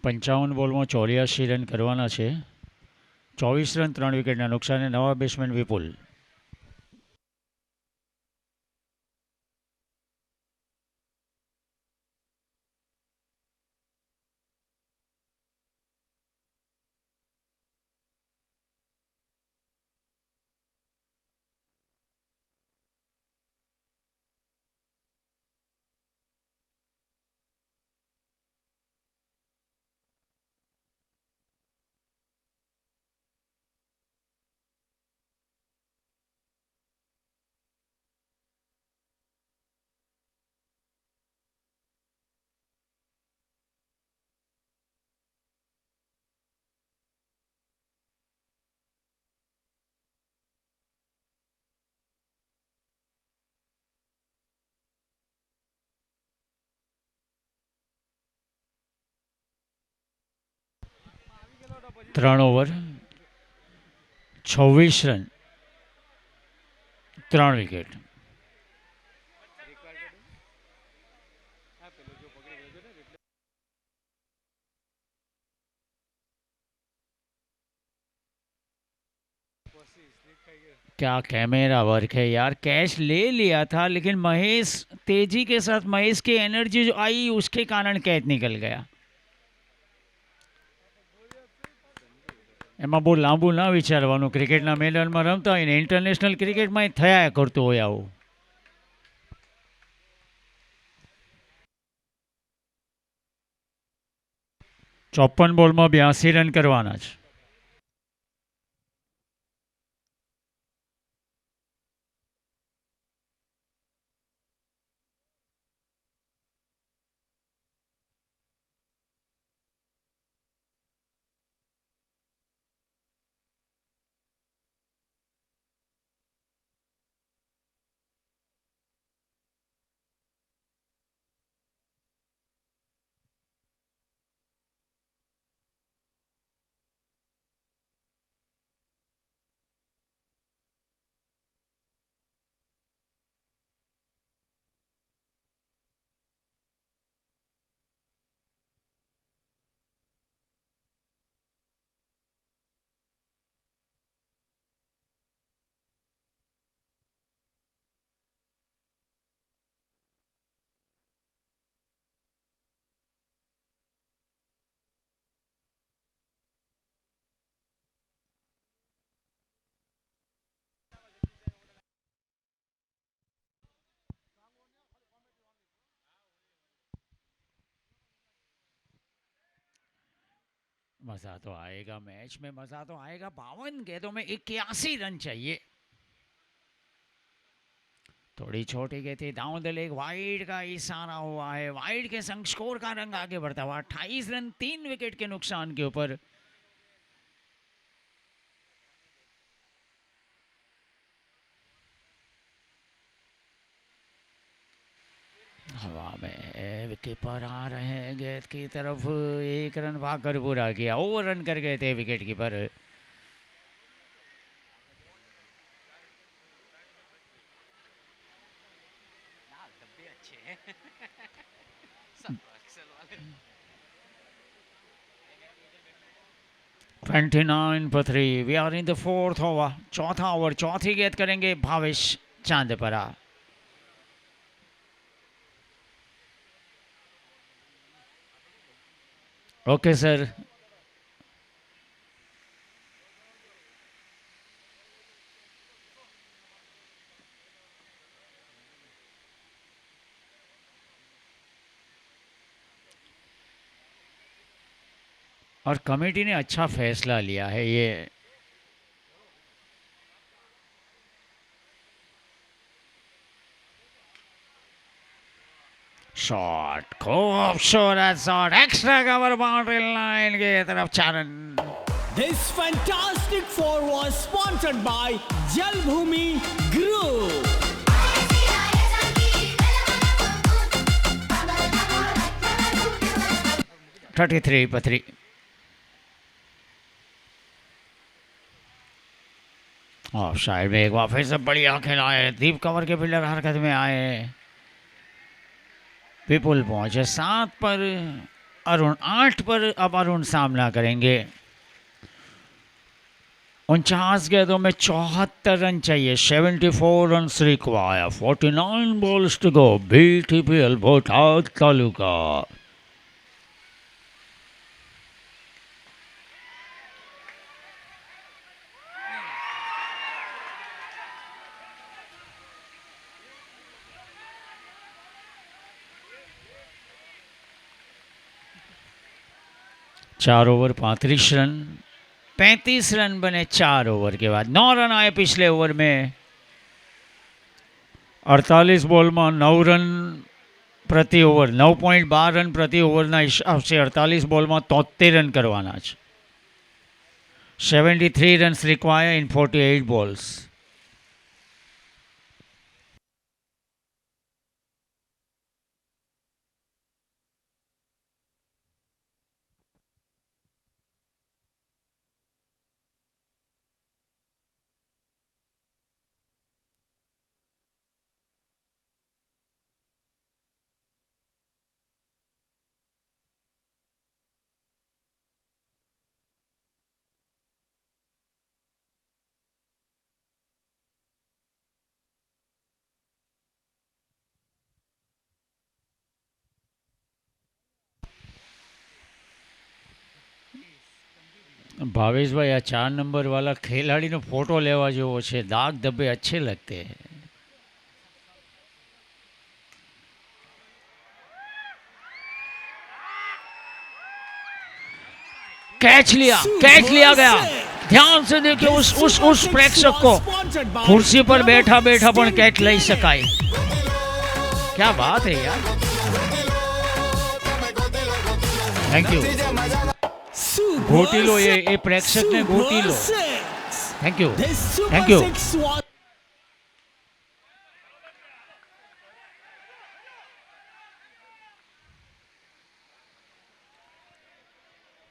પંચાવન બોલમાં 84 રન કરવાના છે. 24 રન 3 વિકેટના નુકસાને નવા બેટ્સમેન વિપુલ. 3 ઓવર 26 રન 3 વિકેટ. क्या कैमरा वर्क है यार. कैच ले लिया था लेकिन महेश तेजी के साथ महेश की एनर्जी जो आई उसके कारण कैच निकल गया. એમાં બહુ લાંબુ ના વિચારવાનું. ક્રિકેટના મેદાનમાં રમતા હોય ને ઇન્ટરનેશનલ ક્રિકેટમાં થયા કરતું હોય આવું. 54 બોલમાં 82 રન કરવાના છે. मजा तो आएगा. मैच में मजा तो आएगा. 52 गेंदों में 81 रन चाहिए. थोड़ी छोटी गई थी. डाउन द लेग वाइड का इशारा हुआ है. वाइड के संग स्कोर का रंग आगे बढ़ता हुआ. 28 रन 3 विकेट के नुकसान के ऊपर. हवा में विकेपर आ रहे हैं गेंद की तरफ. 1 रन भागकर पूरा किया. ओवर रन कर गए थे विकेट कीपर. डब्बे अच्छे हैं 29 for 3. We are in the 4th over. चौथा ओवर. चौथी गेंद करेंगे भावेश चांदपरा. Okay sir. और कमेटी ने अच्छा फैसला लिया है. ये शॉट खूबसूरत shot. Extra cover boundary line के तरफ 4 run. This fantastic four was sponsored by Jalbhumi Group. 33 for 3. और साइड में एक बार फिर से बढ़िया खेला है. दीप कंवर के फील्डर हरकत में आए. विपुल पहुंचे 7 पर. अरुण 8 पर. अब अरुण सामना करेंगे. 49 गेंदों में 74 रन चाहिए. 74 run require. 49 balls to go. BTPL Botad taluka. चार ओवर 35 रन. 35 रन बने 4 ओवर के बाद. 9 रन आए पिछले ओवर में. 48 બોલમાં 9 રન પ્રતિ ઓવર. 9.12 રન પ્રતિ ઓવરના હિસાબથી 48 બોલમાં 73 રન કરવાના છે. 73 runs require in 48 balls. Bhavesh भाई આ 4 નંબર वाला खिलाड़ीનો फोटो लेवा જેવો છે. दाग धब्बे अच्छे लगते हैं. कैच लिया गया. ध्यान से देखिए उस प्रेक्षक को. कुर्सी पर बैठा बैठा पण कैच लई शकाय. क्या बात है यार. Thank you. गोटी लो ये प्रेक्षक ने गोटी लो. Thank you. Thank you.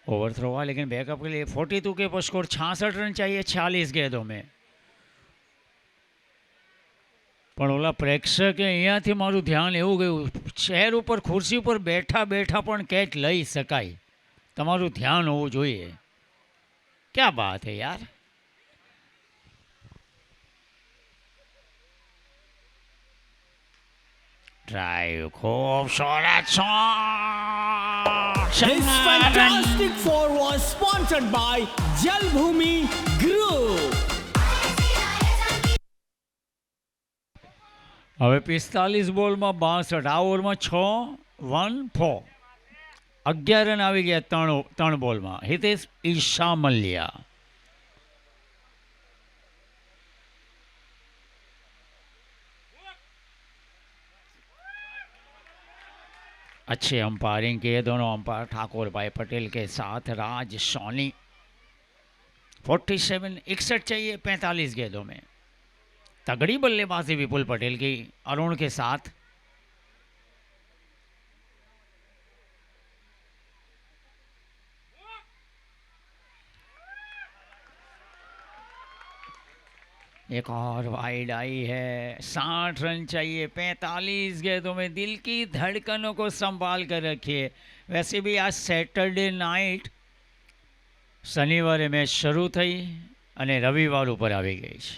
Overthrow हुआ लेकिन बैकअप के लिए 42 के पर स्कोर 66 रन चाहिए 46 गेंदों में. પણ ઓલા પ્રેક્ષકે અહીંયાથી મારું ધ્યાન એવું ગયું ચેર ઉપર ખુરશી ઉપર બેઠા બેઠા પણ કેચ લઈ શકાય. તમારું ધ્યાન હોવું જોઈએ. ક્યા બાત હે યાર. ડ્રાઈવ ખૂબ સરસ shot. This fantastic four was sponsored by Jalbhumi Group. હવે 45 બોલમાં 62 આ ઓવરમાં 6 1 4 11 રન આવી ગયા 3 બોલમાં. હિતેશ ઈશા મલ્યા. अच्छे अंपायरिंग किए दोनों अंपायर ठाकुर भाई पटेल के साथ राज सोनी. 47 61 चाहिए 45 गेंदों में. तगड़ी बल्लेबाजी विपुल पटेल की अरुण के साथ. एक और वाइड आई है. 60 रन चाहिए 45 गेंदों में. दिल की धड़कनों को संभाल कर रखिए. वैसे भी आज सैटरडे नाइट शनिवारे मैच शुरू थई અને રવિવાર ઉપર આવી ગઈ છે.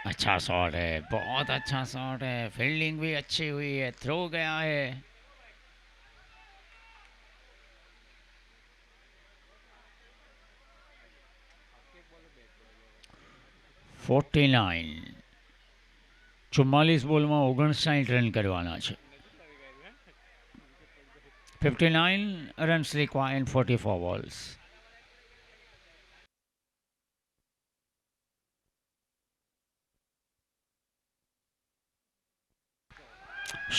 अच्छा शॉट है. बहुत अच्छा शॉट है. फील्डिंग भी अच्छी हुई है. थ्रो गया है. $49 44 બોલમાં 59 રન કરવાના છે. 59 runs required in 44 balls.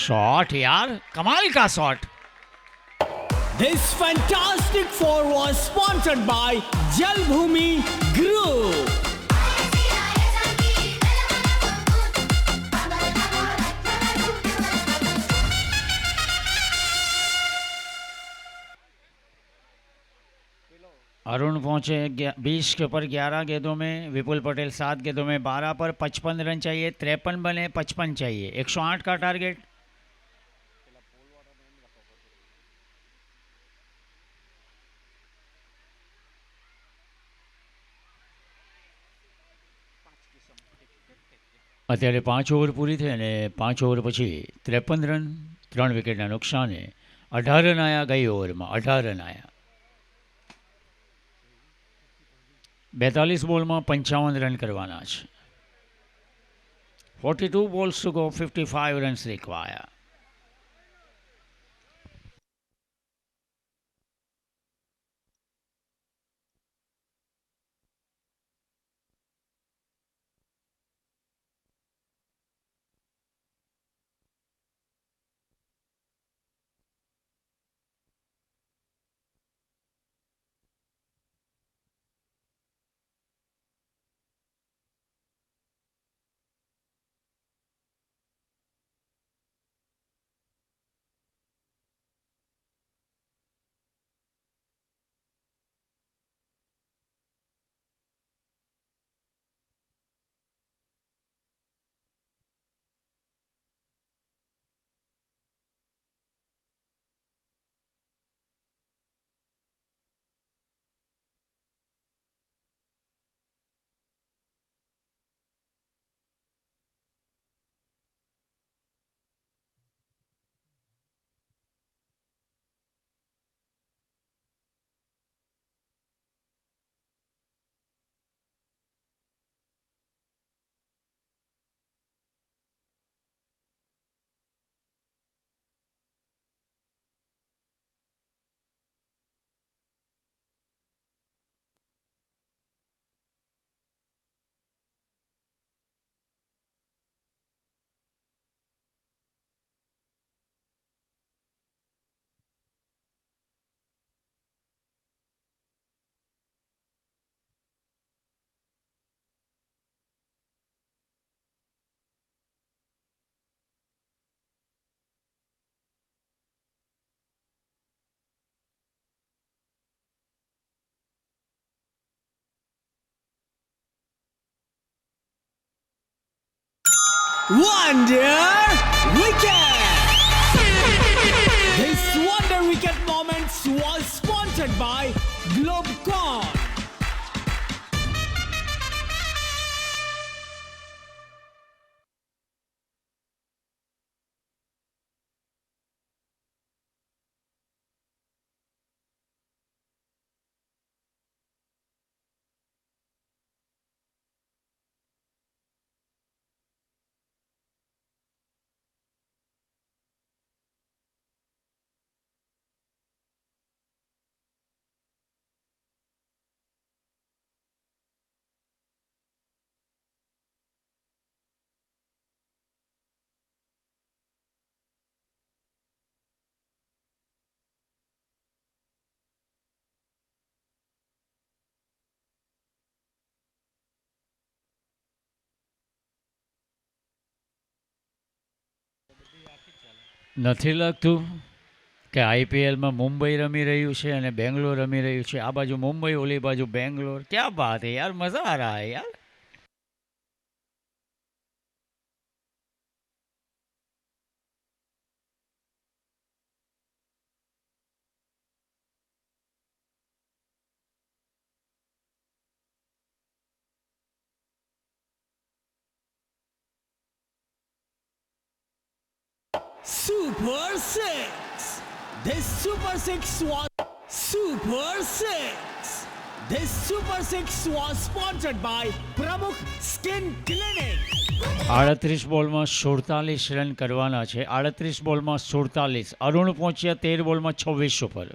Shot यार कमाल का shot. This fantastic four was sponsored by Jalbhumi Group. Arun पहुंचे 20 के ऊपर 11 गेंदों में. विपुल पटेल 7 गेंदों में 12 पर 55 रन चाहिए. 53 बने 55 चाहिए. 108 का टारगेट. અત્યારે 5 ઓવર પૂરી થઈ અને 5 ઓવર પછી 53 રન 3 વિકેટના નુકસાને 18 રન આવ્યા. ગઈ ઓવરમાં 18 રન આવ્યા. 42 બોલમાં 55 રન કરવાના છે. 42 balls to go, 55 runs required. Wonder Wicket. This Wonder Wicket moments was sponsored by Globecon. નથી લાગતું કે આઈપીએલમાં મુંબઈ રમી રહ્યું છે અને બેંગ્લોર રમી રહ્યું છે, આ બાજુ મુંબઈ ઓલી બાજુ બેંગ્લોર. ક્યાં બાત હે યાર, મજા આ રહા હે યાર. Super 6. This Super 6 was Super 6. This Super 6 was sponsored by Pramukh Skin Clinic. 38 બોલમાં 47 રન કરવાના છે. 38 બોલમાં 47. અરુણ પહોંચ્યા 13 બોલમાં 26 ઉપર.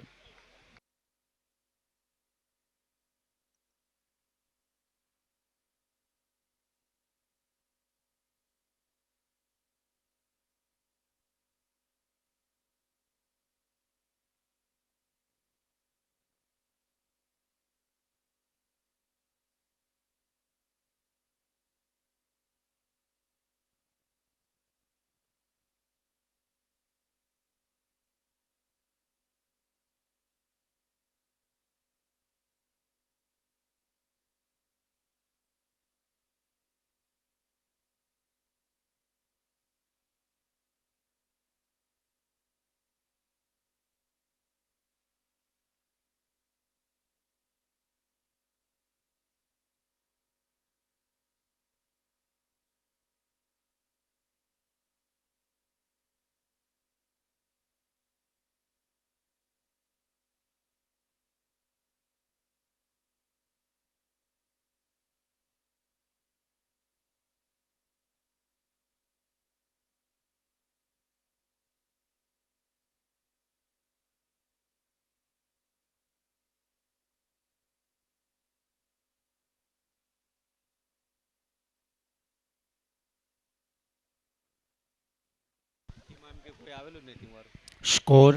સ્કોર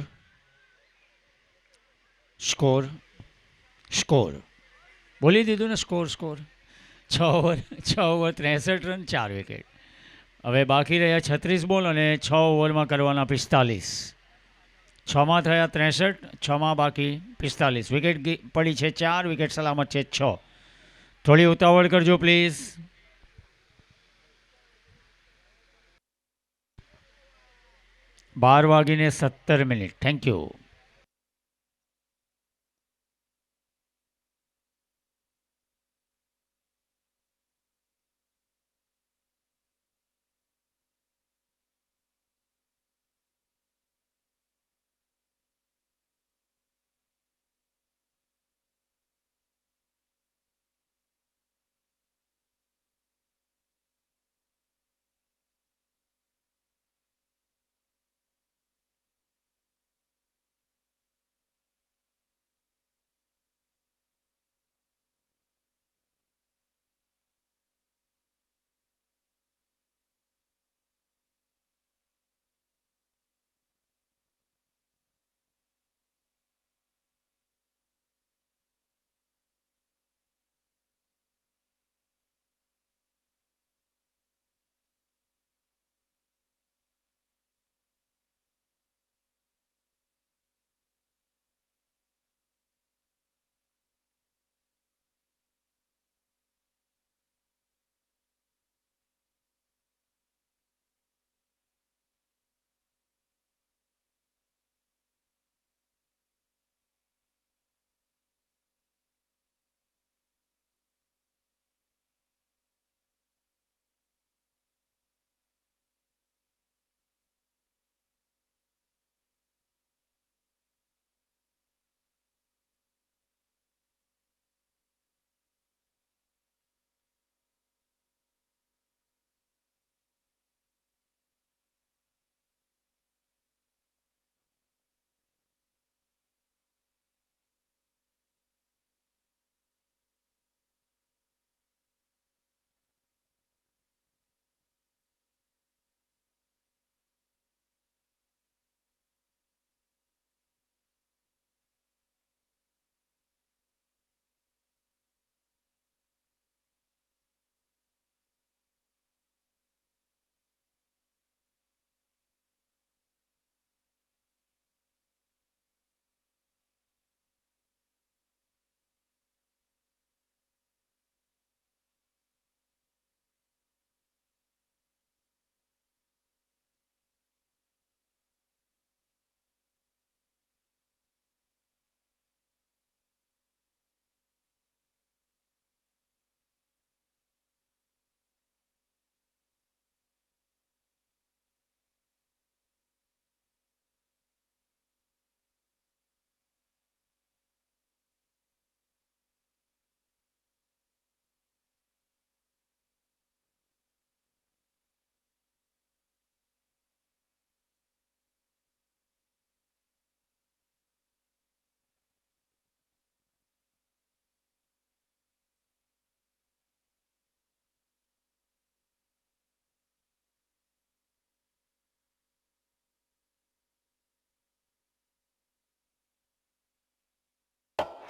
સ્કોર સ્કોર બોલી દીધું ને, score score 6 over 63 run 4 wicket. હવે બાકી રહ્યા 36 બોલ અને 6 ઓવરમાં કરવાના 45. 6માં થયા 63, 6માં બાકી 45. વિકેટ પડી છે 4, વિકેટ સલામત છે 6. થોડી ઉતાવળ કરજો please. 12:17. Thank you.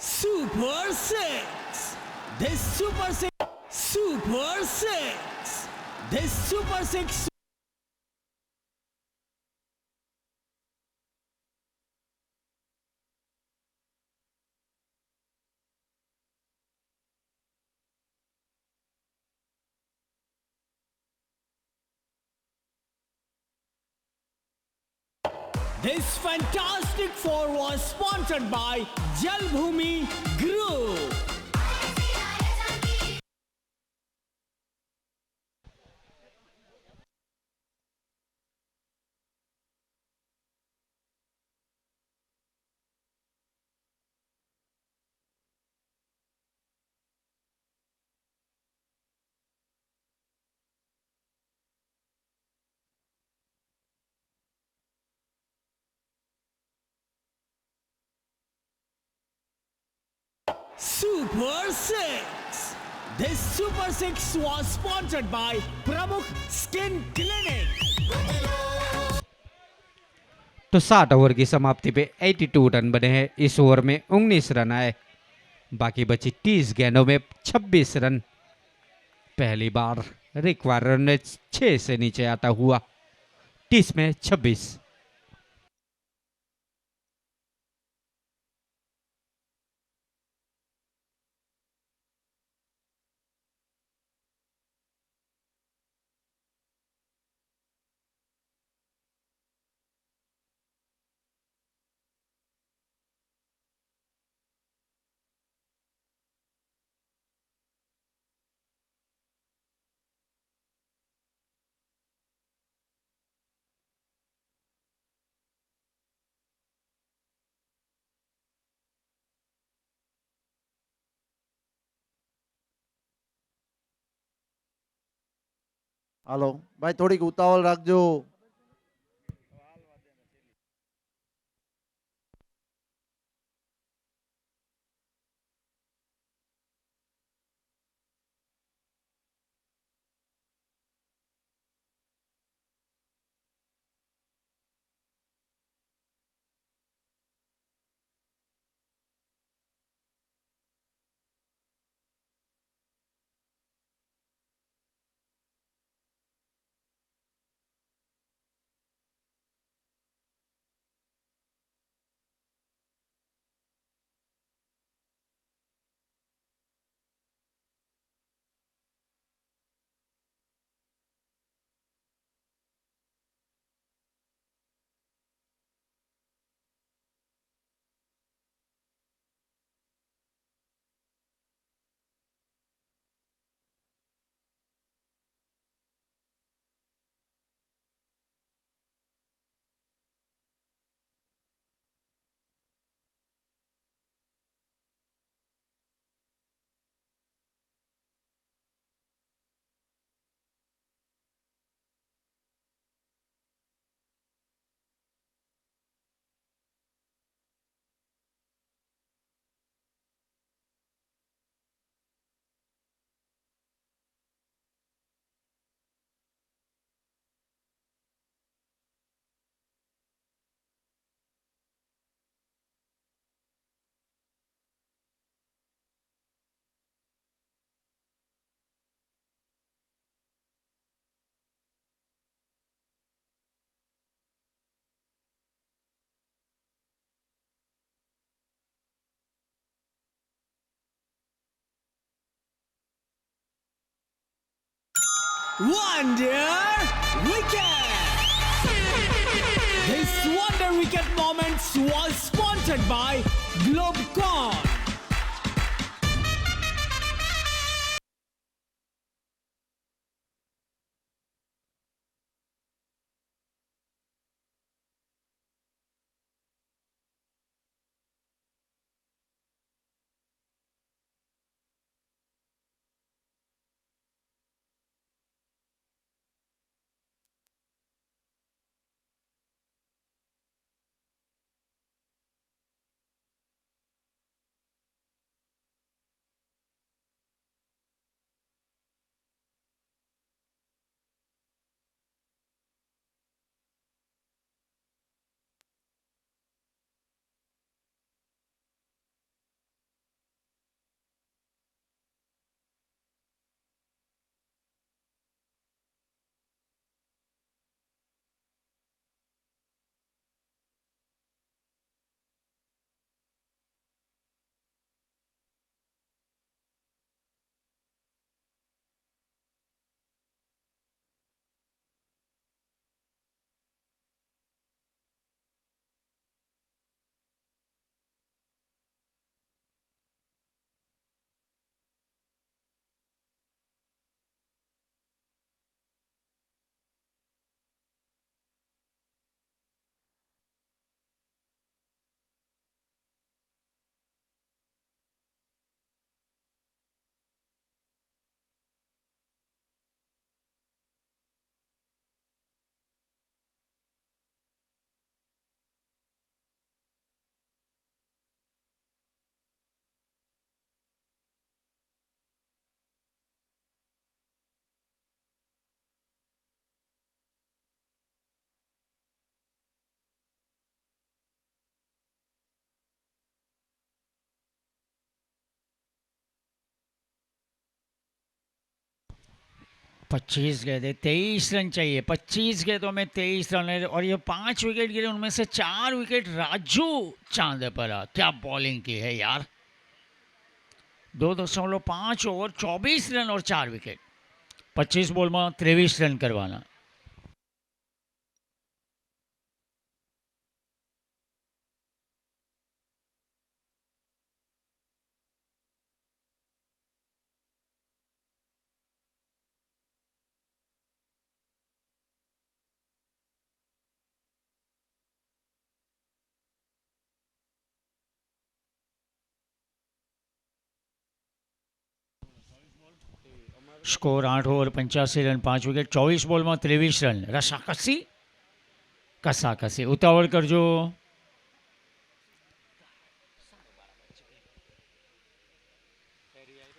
Super 6. This Super 6. Super 6. This Super 6. This fantastic four was sponsored by Jalbhumi Group. Super 6. This Super 6 was sponsored by Pramukh Skin Clinic. तो 60 ओवर की समाप्ति पे 82 रन बने हैं। इस ओवर में 19 रन आए, बाकी बची 30 गेंदों में 26 रन। पहली बार रिक्वायर्ड रन रेट 6 से नीचे आता हुआ 30 में 26। હાલો ભાઈ, થોડીક ઉતાવળ રાખજો. Wonder Wicket. This Wonder Wicket Moments was sponsored by Globecon. 25 गेंदे 23 रन चाहिए. 25 गेंदों में 23 रन है और ये 5 विकेट गिरे, उनमें से 4 विकेट राजू चांदेपरा. क्या बॉलिंग की है यार. 2.5 ओवर 24 रन और 4 विकेट. 25 બોલ માં 23 રન કરવાના. Score 8 over 85 run 5 wicket. 24 બોલમાં 23 રન. રસાકસી કસાકસી. ઉતાવળ કરજો.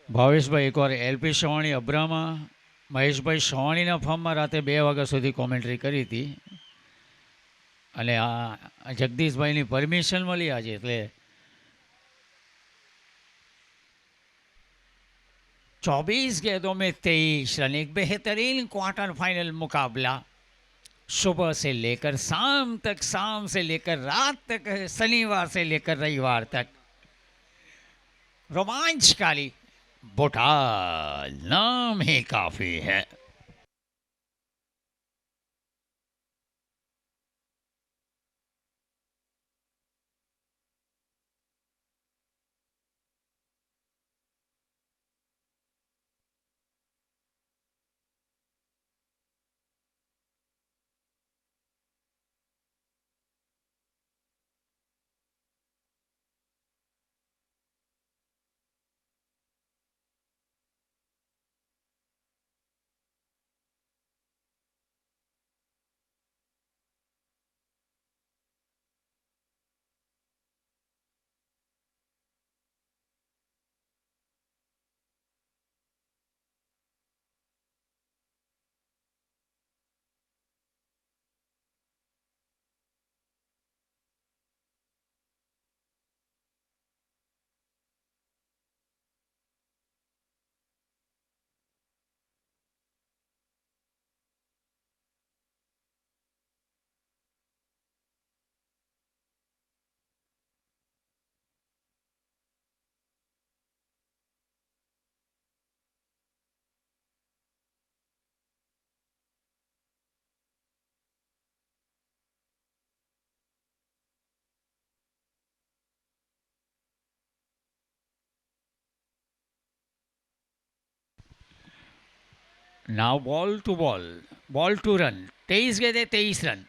ભાવેશભાઈ એકવાર એલપી સવાણી અબ્રામા મહેશભાઈ સવાણીના ફોર્મમાં રાતે 2 વાગ્યા સુધી કોમેન્ટ્રી કરી હતી અને આ જગદીશભાઈની પરમિશન મળી આજે, એટલે 24 गेंदों में 23 रन. एक बेहतरीन क्वार्टर फाइनल मुकाबला. सुबह से लेकर शाम तक, शाम से लेकर रात तक, शनिवार से लेकर रविवार तक रोमांचकारी. बोटाल नाम ही काफी है. Now ball to ball. Ball to run. 23 गेंदे 23 run.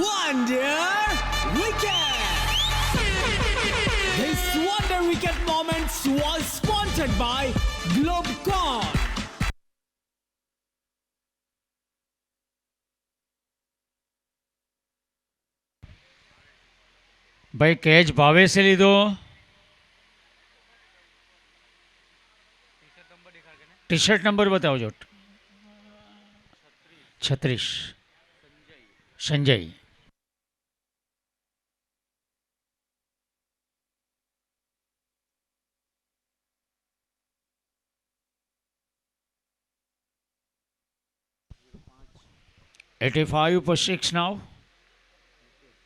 Wonder Wicket! This Wonder Wicket Moments was sponsored by Globecon. ભાઈ કેચ ભાવેશે લીધો. ટી શર્ટ નંબર બતાવજો. 36 સંજય. $85 नाउ.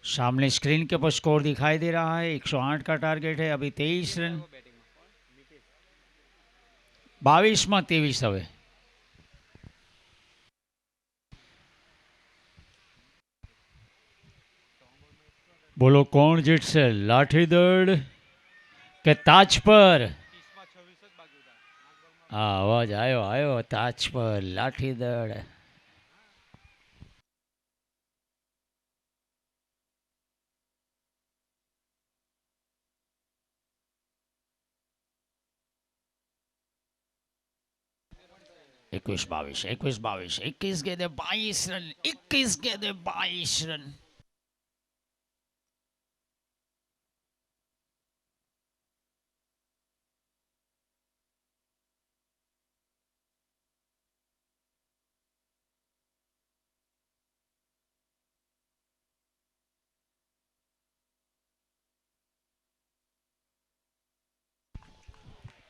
सामने स्क्रीन के पर स्कोर दिखाई दे रहा है. 108 का टारगेट है. अभी 23 रन. 22 में 23 હવે. બોલો કોણ જીતશે, લાઠીદળ કે તાજ પર? હા, અવાજ આવ્યો આવ્યો. તાજ પર લાઠીદળ. એકવીસ બાવીસ 21 गेंदे 22 रन. 21 गेंदे 22 रन.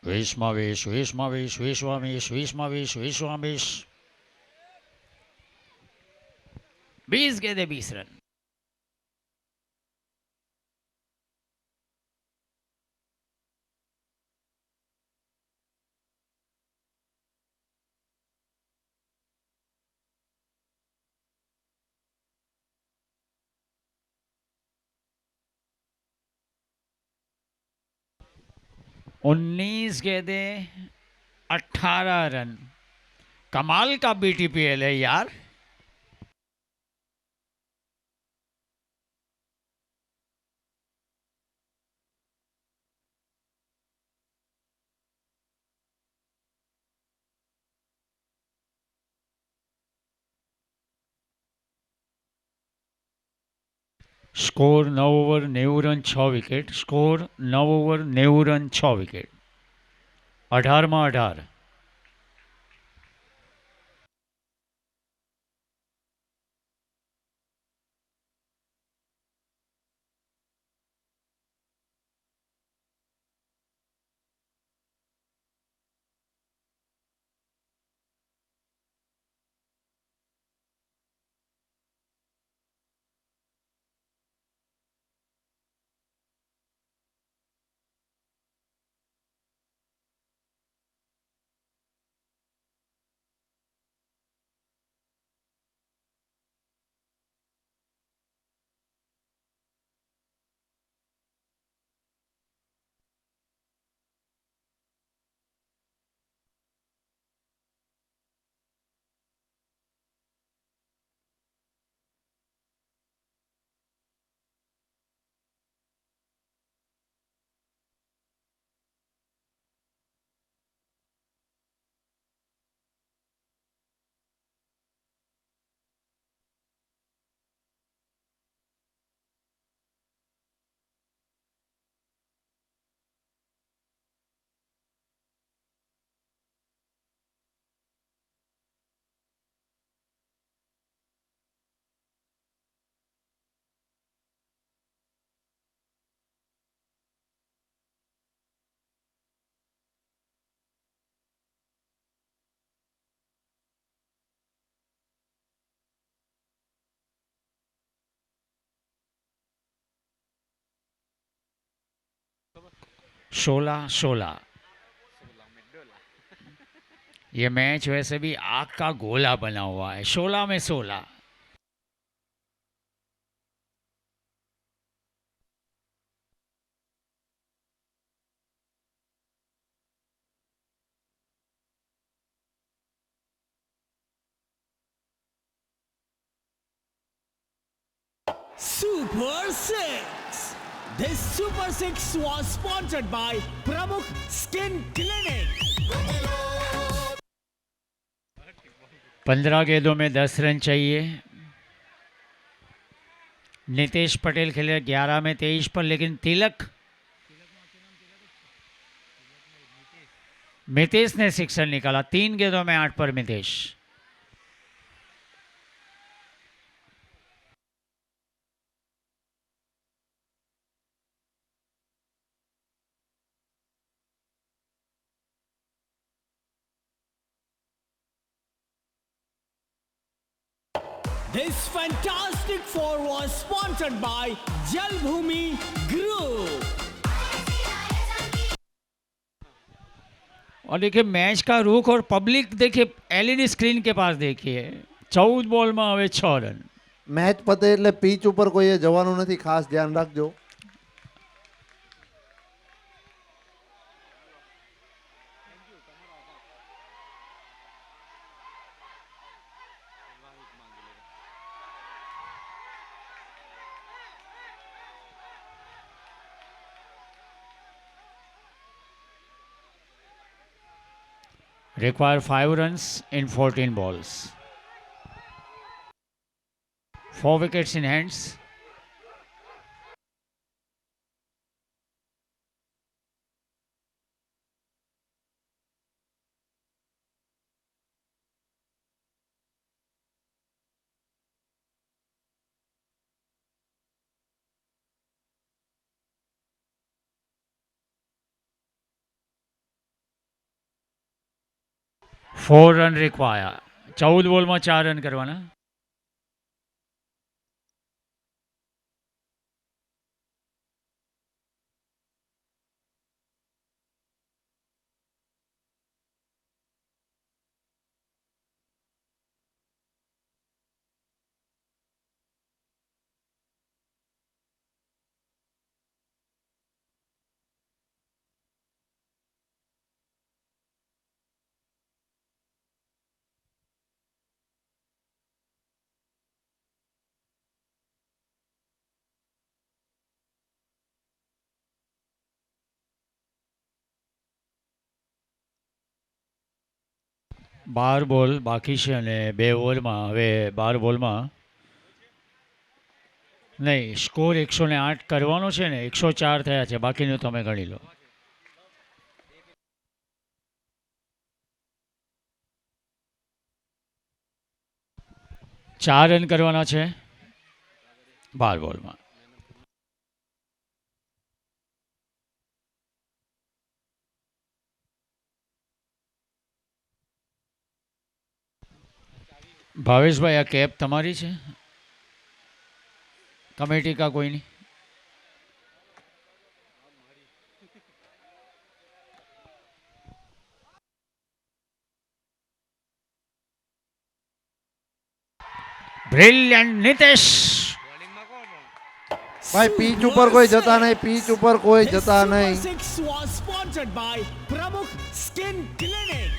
વિશ્વામીશ વિશ્વામીશ વિશ્વામીશ વિશ્વામીશ વિશ્વામીશ 20 गेंदे 20 रन. उन्नीस गेंदे 18 रन. कमाल का बीटीपीएल है यार. Score 9 over 90 run 6 wicket. Score 9 over 90 run 6 wicket. 18 માં 18. सोलह 16. ये मैच वैसे भी आग का गोला बना हुआ है. 16 में 16. Super 6. This Super 6 was sponsored by Pramukh Skin Clinic. 15 गेंदों में 10 रन चाहिए. नितेश पटेल खेले 11 में 23 पर, लेकिन तिलक मितेश ने सिक्सर निकाला. 3 गेंदों में 8 पर Mitesh. This fantastic four was sponsored by Jalbhumi Group. और देखिए मैच का रुख और पब्लिक देखिए एलईडी स्क्रीन के पास देखिए. 14 બોલમાં હવે 6 રન. મેચ પતે એટલે પીચ ઉપર કોઈએ જવાનું નથી, ખાસ ધ્યાન રાખજો. Require 5 runs in 14 balls. 4 wickets in hands. 4 run require. 14 બોલમાં 4 રન કરવાના. બાર બોલ બાકી છે અને 2 ઓવરમાં હવે 12 બોલમાં નહીં, સ્કોર 108 કરવાનો છે ને, 104 થયા છે, બાકીનું તમે ગણી લો. ચાર રન કરવાના છે 12 બોલમાં. ભાવેશભાઈ, આ કેપ તમારી છે કમિટી કા કોઈની? બ્રિલિયન્ટ નિતેશ. ભાઈ પીચ ઉપર કોઈ જતા નહીં, પીચ ઉપર કોઈ This જતા Super નહીં. 6 was sponsored by Pramukh Skin Clinic.